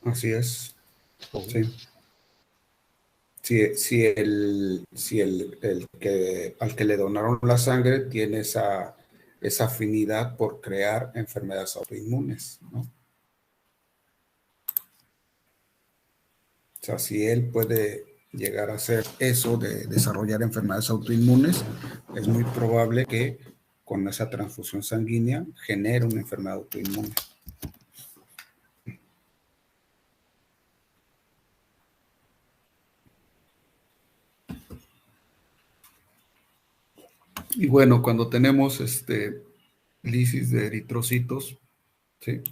Así es. Sí. Si el que al que le donaron la sangre tiene esa afinidad por crear enfermedades autoinmunes, ¿no? O sea, si él puede llegar a hacer eso de desarrollar enfermedades autoinmunes, es muy probable que con esa transfusión sanguínea genere una enfermedad autoinmune. Y bueno, cuando tenemos lisis de eritrocitos, ¿sí?,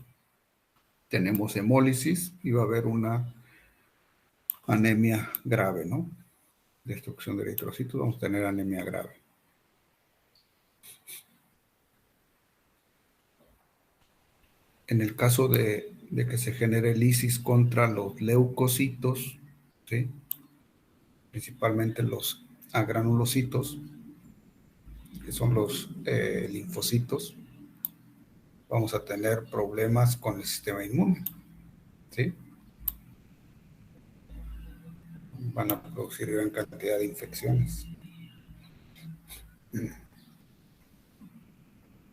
tenemos hemólisis y va a haber una anemia grave, ¿no? Destrucción de eritrocitos, vamos a tener anemia grave. En el caso de que se genere lisis contra los leucocitos, ¿sí?, principalmente los agranulocitos, que son los linfocitos, vamos a tener problemas con el sistema inmune, ¿sí? Van a producir gran cantidad de infecciones.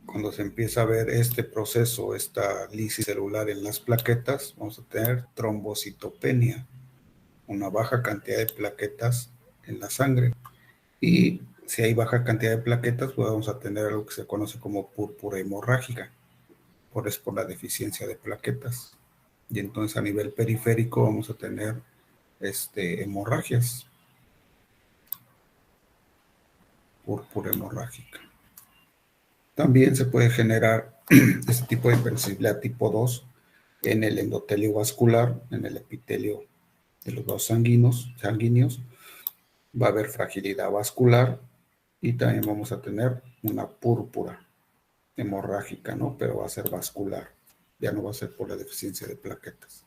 Cuando se empieza a ver este proceso, esta lisis celular en las plaquetas, vamos a tener trombocitopenia, una baja cantidad de plaquetas en la sangre. Y si hay baja cantidad de plaquetas, pues vamos a tener algo que se conoce como púrpura hemorrágica, por la deficiencia de plaquetas. Y entonces a nivel periférico vamos a tener hemorragias, púrpura hemorrágica. También se puede generar este tipo de hipersensibilidad tipo 2 en el endotelio vascular, en el epitelio de los vasos sanguíneos. Va a haber fragilidad vascular y también vamos a tener una púrpura hemorrágica, ¿no? Pero va a ser vascular, ya no va a ser por la deficiencia de plaquetas.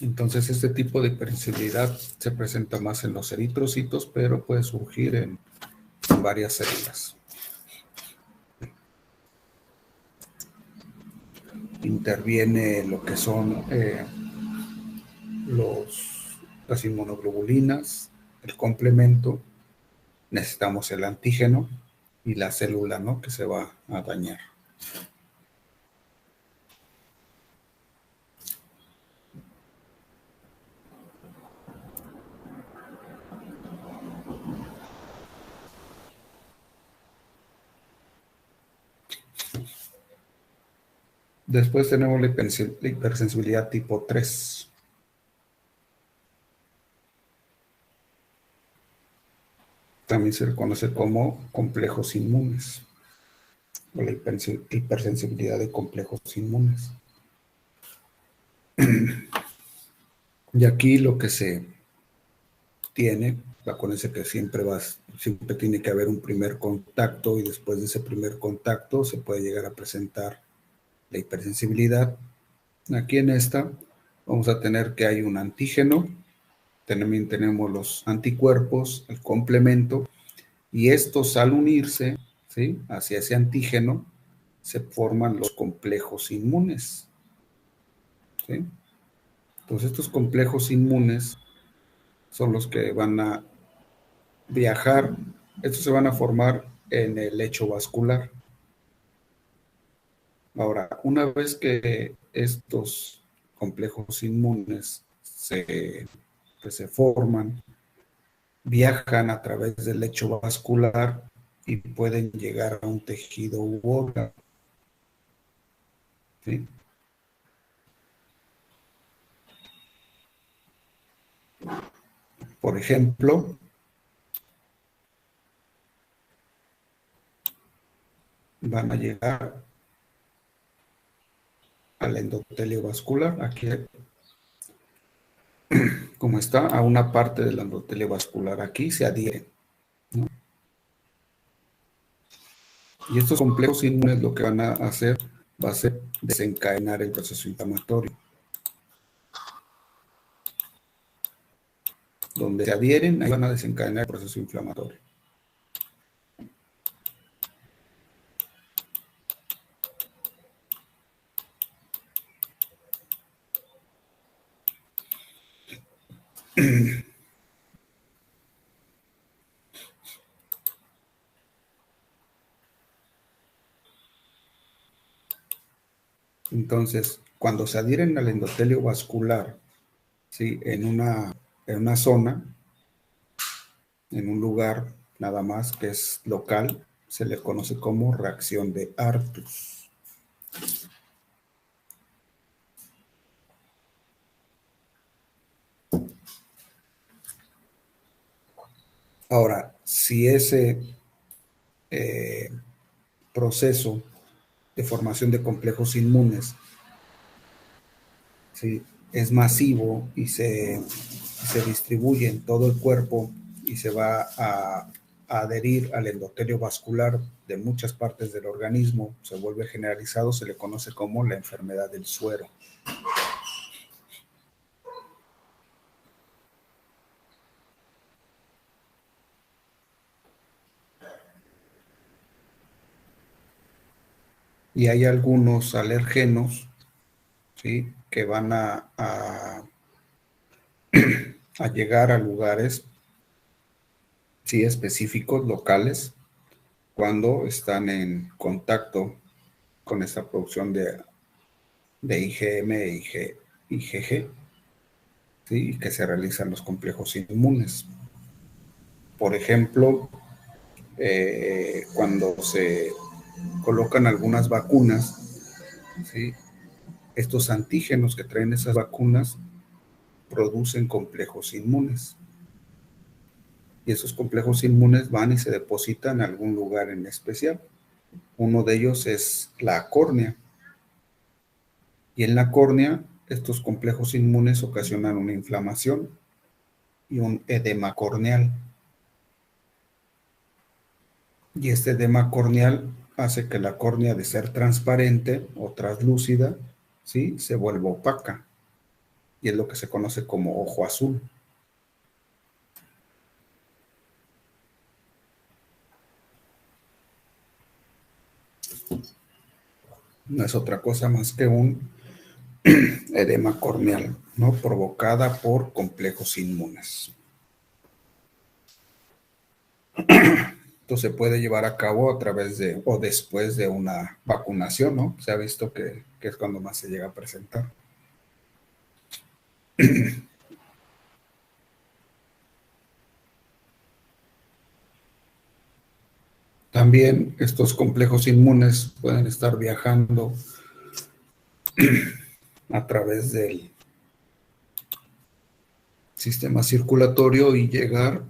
Entonces, este tipo de hipersensibilidad se presenta más en los eritrocitos, pero puede surgir en varias células. Interviene lo que son las inmunoglobulinas, el complemento, necesitamos el antígeno y la célula, ¿no?, que se va a dañar. Después tenemos la hipersensibilidad tipo 3. También se le conoce como complejos inmunes, o la hipersensibilidad de complejos inmunes. Y aquí lo que se tiene, acuérdense que siempre tiene que haber un primer contacto, y después de ese primer contacto se puede llegar a presentar la hipersensibilidad. Aquí en esta vamos a tener que hay un antígeno, también tenemos los anticuerpos, el complemento, y estos al unirse, ¿sí?, hacia ese antígeno, se forman los complejos inmunes, ¿sí? Entonces estos complejos inmunes son los que van a viajar, estos se van a formar en el lecho vascular. Ahora, una vez que estos complejos inmunes se forman, viajan a través del lecho vascular y pueden llegar a un tejido u órgano, ¿sí? Por ejemplo, van a llegar al endotelio vascular, aquí como está, a una parte del endotelio vascular, aquí se adhieren, ¿no? Y estos complejos inmunes lo que van a hacer va a ser desencadenar el proceso inflamatorio. Donde se adhieren, ahí van a desencadenar el proceso inflamatorio. Entonces, cuando se adhieren al endotelio vascular, ¿sí?, en una zona, en un lugar nada más que es local, se le conoce como reacción de Artus. Ahora, si ese proceso de formación de complejos inmunes, ¿sí?, es masivo y se distribuye en todo el cuerpo y se va a adherir al endotelio vascular de muchas partes del organismo, se vuelve generalizado, se le conoce como la enfermedad del suero. Y hay algunos alergenos, ¿sí?, que van a llegar a lugares, sí, específicos, locales, cuando están en contacto con esta producción de IgM e IgG, ¿sí?, y que se realizan los complejos inmunes. Por ejemplo, cuando se colocan algunas vacunas, ¿sí?, estos antígenos que traen esas vacunas producen complejos inmunes. Y esos complejos inmunes van y se depositan en algún lugar en especial. Uno de ellos es la córnea. Y en la córnea, estos complejos inmunes ocasionan una inflamación y un edema corneal. Y este edema corneal hace que la córnea, de ser transparente o translúcida, ¿sí?, se vuelva opaca. Y es lo que se conoce como ojo azul. No es otra cosa más que un edema corneal, ¿no? Provocada por complejos inmunes. Esto se puede llevar a cabo a través de o después de una vacunación, ¿no? Se ha visto que es cuando más se llega a presentar. También estos complejos inmunes pueden estar viajando a través del sistema circulatorio y llegar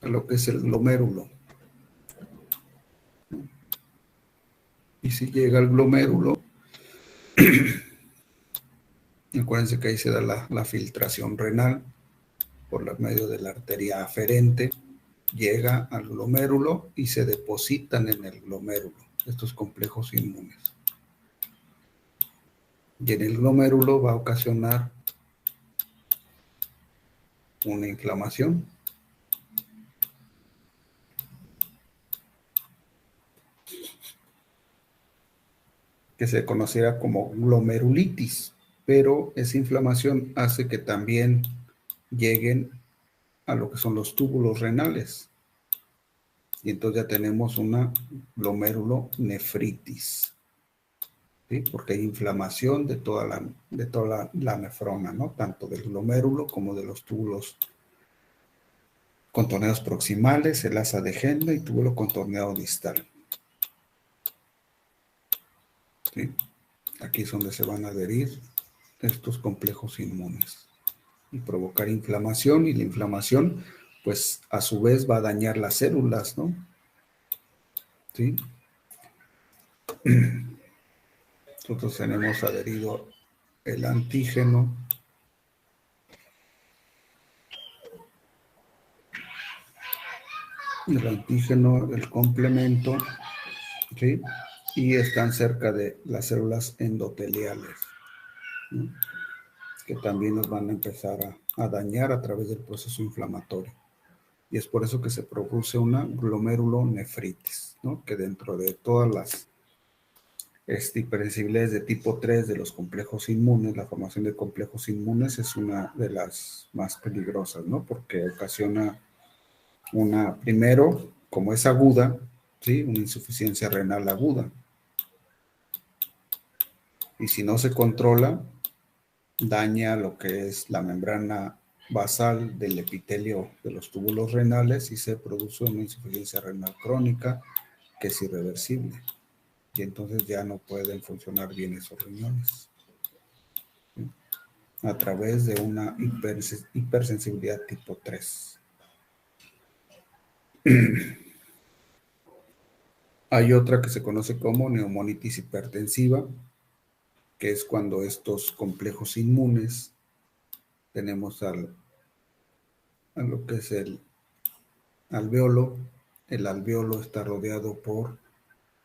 a lo que es el glomérulo. Y si llega al glomérulo, acuérdense que ahí se da la filtración renal por medio de la arteria aferente, llega al glomérulo y se depositan en el glomérulo estos complejos inmunes. Y en el glomérulo va a ocasionar una inflamación. Que se conocía como glomerulitis, pero esa inflamación hace que también lleguen a lo que son los túbulos renales. Y entonces ya tenemos una glomerulonefritis, ¿sí? Porque hay inflamación de toda la nefrona, ¿no? Tanto del glomérulo como de los túbulos contorneados proximales, el asa de Henle y túbulo contorneado distal. ¿Sí? Aquí es donde se van a adherir estos complejos inmunes y provocar inflamación, y la inflamación pues a su vez va a dañar las células, ¿no? ¿Sí? Nosotros tenemos adherido el antígeno, el complemento, ¿sí? Y están cerca de las células endoteliales, ¿no? Que también nos van a empezar a dañar a través del proceso inflamatorio. Y es por eso que se produce una glomerulonefritis, ¿no? Que dentro de todas las hipersensibilidades de tipo 3 de los complejos inmunes, la formación de complejos inmunes es una de las más peligrosas, ¿no? Porque ocasiona primero, como es aguda, ¿sí? Una insuficiencia renal aguda. Y si no se controla, daña lo que es la membrana basal del epitelio de los túbulos renales y se produce una insuficiencia renal crónica que es irreversible. Y entonces ya no pueden funcionar bien esos riñones, ¿sí? A través de una hipersensibilidad tipo 3. Hay otra que se conoce como neumonitis hipertensiva, que es cuando estos complejos inmunes tenemos a lo que es el alveolo. El alveolo está rodeado por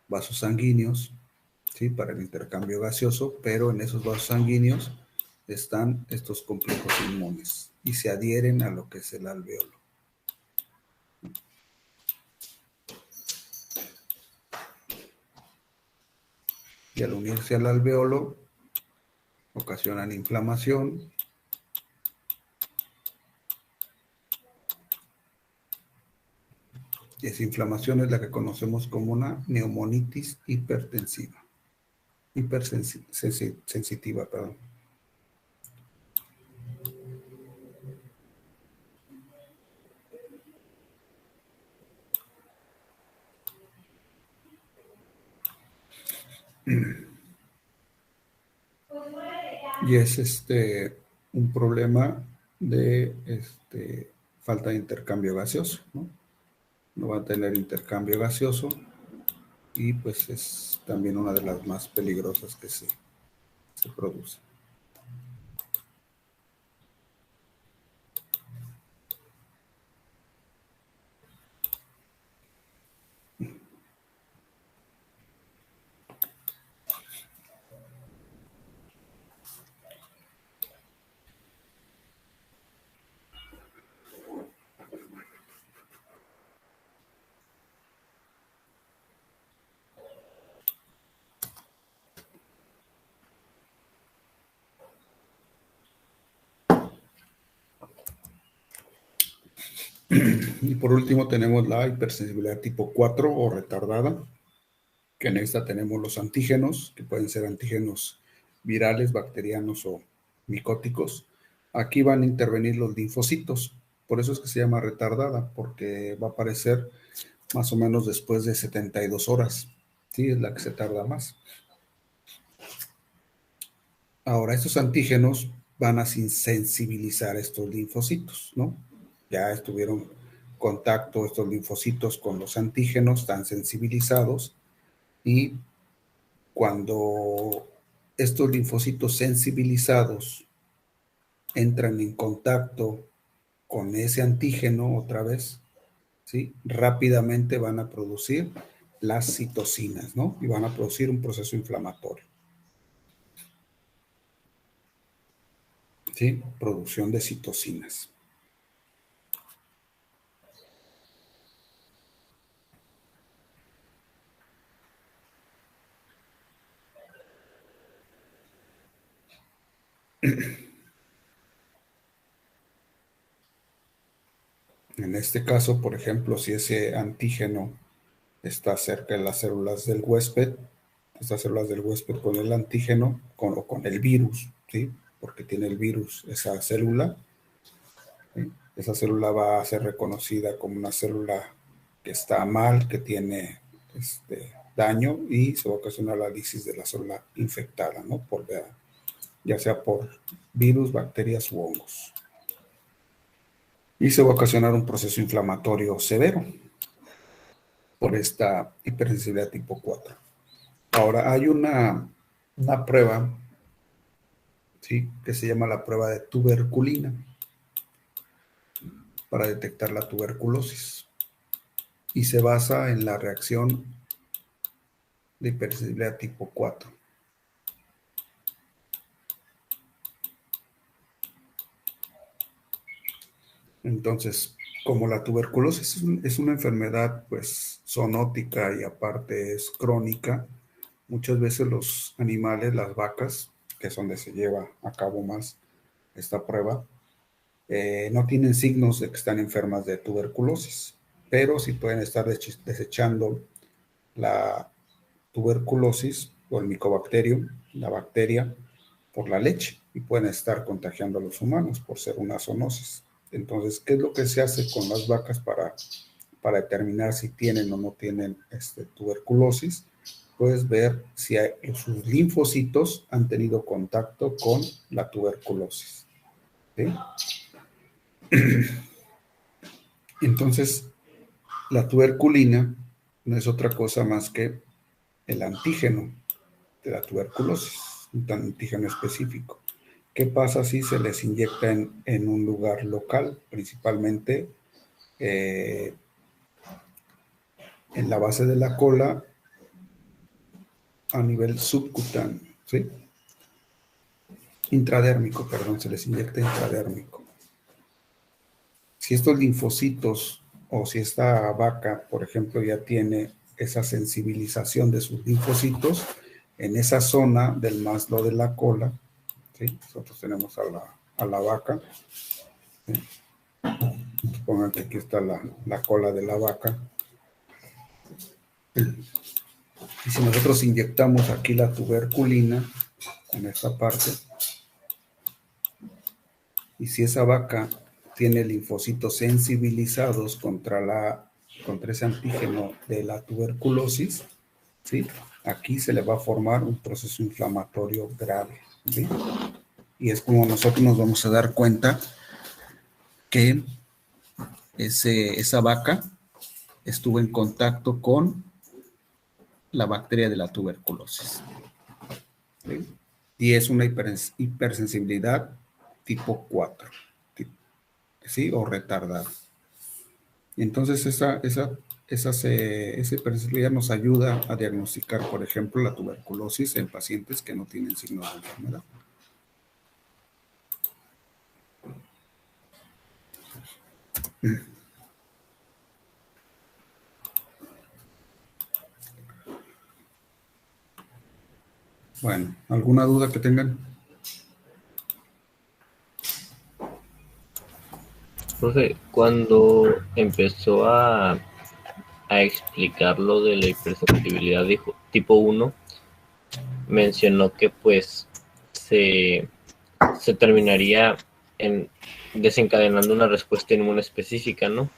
vasos sanguíneos, ¿sí? Para el intercambio gaseoso, pero en esos vasos sanguíneos están estos complejos inmunes y se adhieren a lo que es el alveolo. Y al unirse al alveolo, ocasionan inflamación, y esa inflamación es la que conocemos como una neumonitis hipertensiva, hipersensitiva, perdón. Y es un problema de falta de intercambio gaseoso, ¿no? No va a tener intercambio gaseoso y pues es también una de las más peligrosas que se produce. Y por último tenemos la hipersensibilidad tipo 4 o retardada, que en esta tenemos los antígenos, que pueden ser antígenos virales, bacterianos o micóticos. Aquí van a intervenir los linfocitos, por eso es que se llama retardada, porque va a aparecer más o menos después de 72 horas. Sí, es la que se tarda más. Ahora, estos antígenos van a sensibilizar estos linfocitos, ¿no? Ya estuvieron contacto estos linfocitos con los antígenos, están sensibilizados, y cuando estos linfocitos sensibilizados entran en contacto con ese antígeno otra vez, ¿sí? Rápidamente van a producir las citocinas, ¿no? Y van a producir un proceso inflamatorio. ¿Sí? Producción de citocinas. En este caso, por ejemplo, si ese antígeno está cerca de las células del huésped, estas células del huésped con el antígeno o con el virus, ¿sí? Porque tiene el virus esa célula, ¿sí? Esa célula va a ser reconocida como una célula que está mal, que tiene daño, y se va a ocasionar la lisis de la célula infectada, ¿no? Ya sea por virus, bacterias u hongos. Y se va a ocasionar un proceso inflamatorio severo por esta hipersensibilidad tipo 4. Ahora, hay una prueba, ¿sí? Que se llama la prueba de tuberculina para detectar la tuberculosis. Y se basa en la reacción de hipersensibilidad tipo 4. Entonces, como la tuberculosis es una enfermedad pues zoonótica y aparte es crónica, muchas veces los animales, las vacas, que es donde se lleva a cabo más esta prueba, no tienen signos de que están enfermas de tuberculosis, pero sí pueden estar desechando la tuberculosis o el micobacterium, la bacteria, por la leche, y pueden estar contagiando a los humanos por ser una zoonosis. Entonces, ¿qué es lo que se hace con las vacas para determinar si tienen o no tienen tuberculosis? Puedes ver si sus linfocitos han tenido contacto con la tuberculosis, ¿sí? Entonces, la tuberculina no es otra cosa más que el antígeno de la tuberculosis, un antígeno específico. ¿Qué pasa si se les inyecta en un lugar local, principalmente en la base de la cola a nivel subcutáneo, ¿sí? Intradérmico, perdón, se les inyecta intradérmico. Si estos linfocitos o si esta vaca, por ejemplo, ya tiene esa sensibilización de sus linfocitos en esa zona del maslo de la cola, ¿sí? Nosotros tenemos a la vaca, ¿sí? Supongan que aquí está la cola de la vaca. Y si nosotros inyectamos aquí la tuberculina en esta parte, y si esa vaca tiene linfocitos sensibilizados contra ese antígeno de la tuberculosis, ¿sí? Aquí se le va a formar un proceso inflamatorio grave, ¿sí? Y es como nosotros nos vamos a dar cuenta que esa vaca estuvo en contacto con la bacteria de la tuberculosis, ¿sí? Y es una hipersensibilidad tipo 4, ¿sí? O retardada. Y entonces esa hipersensibilidad nos ayuda a diagnosticar, por ejemplo, la tuberculosis en pacientes que no tienen signos de enfermedad. Bueno, ¿alguna duda que tengan? Profe, cuando empezó a explicar lo de la hipersensibilidad tipo 1, mencionó que pues se terminaría desencadenando una respuesta inmune específica, ¿no?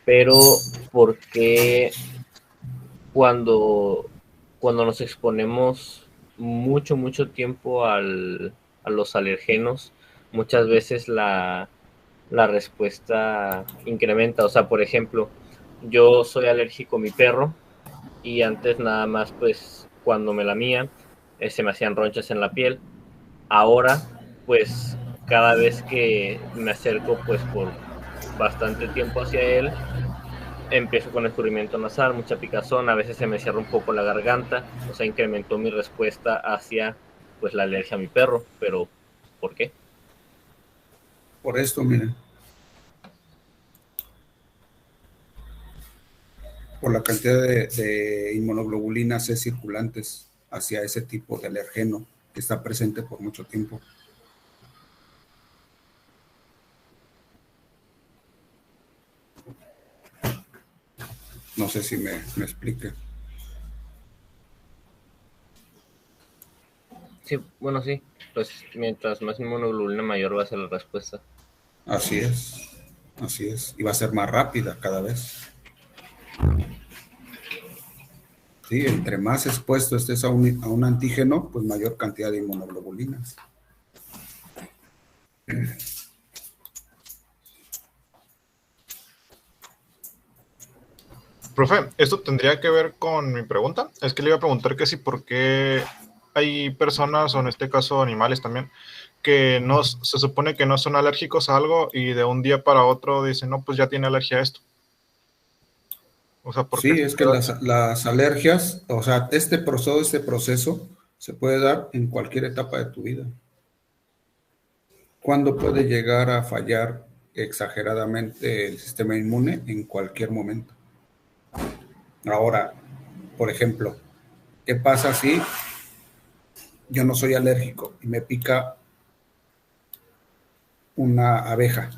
Pero ¿por qué cuando nos exponemos mucho tiempo a los alergenos, muchas veces la respuesta incrementa? O sea, por ejemplo, yo soy alérgico a mi perro y antes nada más, pues, cuando me lamía, se me hacían ronchas en la piel. Ahora, pues, cada vez que me acerco, pues, por bastante tiempo hacia él, empiezo con escurrimiento nasal, mucha picazón, a veces se me cierra un poco la garganta, o sea, incrementó mi respuesta hacia, pues, la alergia a mi perro, pero ¿por qué? Por esto, miren, por la cantidad de inmunoglobulinas C circulantes hacia ese tipo de alergeno que está presente por mucho tiempo. No sé si me explique. Sí, bueno, sí, pues mientras más inmunoglobulina mayor va a ser la respuesta. Así es, y va a ser más rápida cada vez. Sí, entre más expuesto estés a un antígeno, pues mayor cantidad de inmunoglobulinas. Profe, esto tendría que ver con mi pregunta. Es que le iba a preguntar que si por qué hay personas, o en este caso animales también, que no se supone que no son alérgicos a algo y de un día para otro dicen, no, pues ya tiene alergia a esto. O sea, ¿por qué? Sí, es que las alergias, o sea, este proceso se puede dar en cualquier etapa de tu vida. ¿Cuándo puede llegar a fallar exageradamente el sistema inmune? En cualquier momento. Ahora, por ejemplo, ¿qué pasa si yo no soy alérgico y me pica una abeja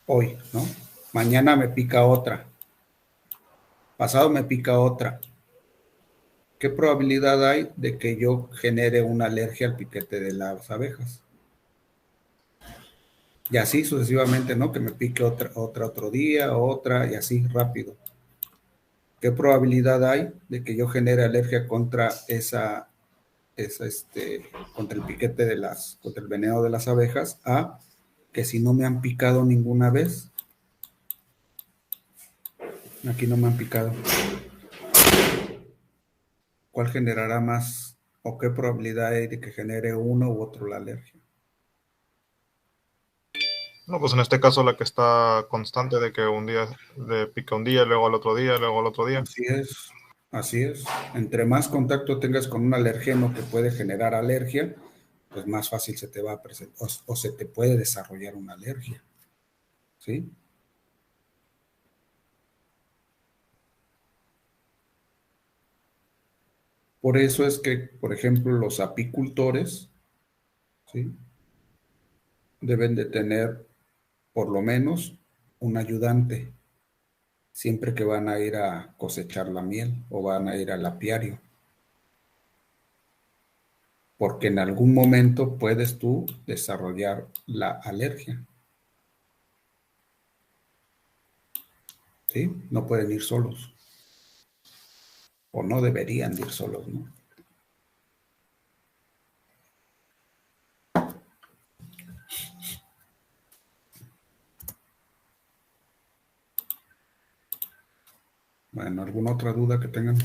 hoy, ¿no? Mañana me pica otra, pasado me pica otra. ¿Qué probabilidad hay de que yo genere una alergia al piquete de las abejas? Y así sucesivamente, ¿no? Que me pique otra otro día, otra, y así rápido. ¿Qué probabilidad hay de que yo genere alergia contra contra el piquete contra el veneno de las abejas, a que si no me han picado ninguna vez? Aquí no me han picado. ¿Cuál generará más o qué probabilidad hay de que genere uno u otro la alergia? No, pues en este caso la que está constante de que un día le pica un día, luego al otro día, luego al otro día. Así es, así es. Entre más contacto tengas con un alergeno que puede generar alergia, pues más fácil se te va a presentar o se te puede desarrollar una alergia. ¿Sí? Por eso es que, por ejemplo, los apicultores, ¿sí?, deben de tener por lo menos un ayudante siempre que van a ir a cosechar la miel o van a ir al apiario, porque en algún momento puedes tú desarrollar la alergia. ¿Sí? No pueden ir solos, o no deberían ir solos, ¿no? Bueno, ¿alguna otra duda que tengan?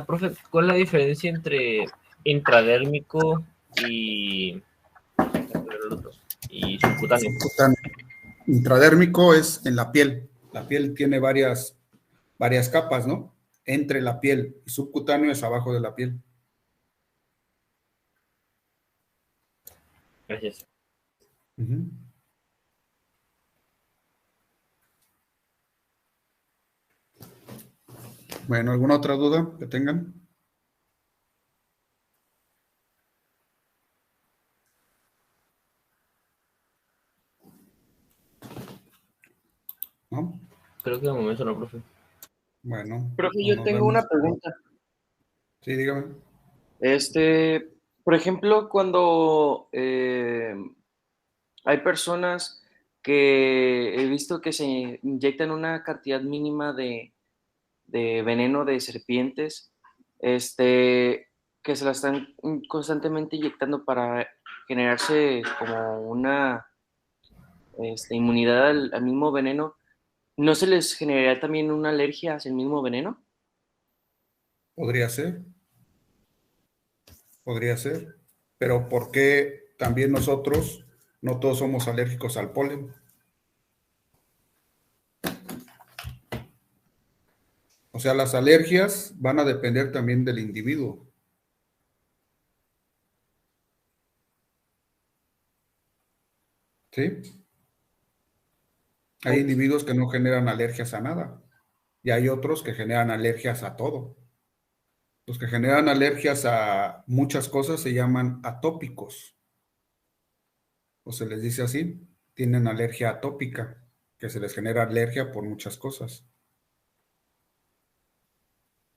Profe, ¿cuál es la diferencia entre intradérmico y subcutáneo? Intradérmico es en la piel. La piel tiene varias capas, ¿no? Entre la piel, y subcutáneo es abajo de la piel. Gracias. Bueno, ¿alguna otra duda que tengan? ¿no? Creo que de momento no, profe. Bueno, Profe, pues yo nos tengo vemos. una pregunta. Sí, dígame. Por ejemplo, cuando hay personas que he visto que se inyectan una cantidad mínima de veneno de serpientes, que se la están constantemente inyectando para generarse como una inmunidad al mismo veneno, ¿no se les generaría también una alergia hacia el mismo veneno? Podría ser, pero ¿por qué también nosotros no todos somos alérgicos al polen? O sea, las alergias van a depender también del individuo. ¿Sí? Hay individuos que no generan alergias a nada y hay otros que generan alergias a todo. Los que generan alergias a muchas cosas se llaman atópicos, o se les dice así, tienen alergia atópica, que se les genera alergia por muchas cosas.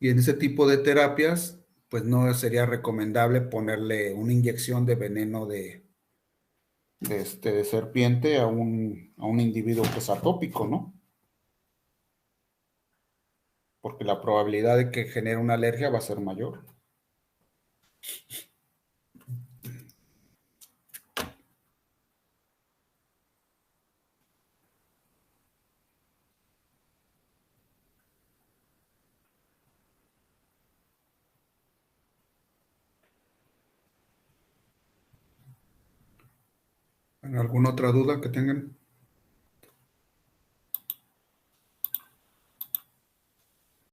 Y en ese tipo de terapias, pues no sería recomendable ponerle una inyección de veneno de serpiente a un individuo que es atópico, ¿no? Porque la probabilidad de que genere una alergia va a ser mayor. ¿Alguna otra duda que tengan?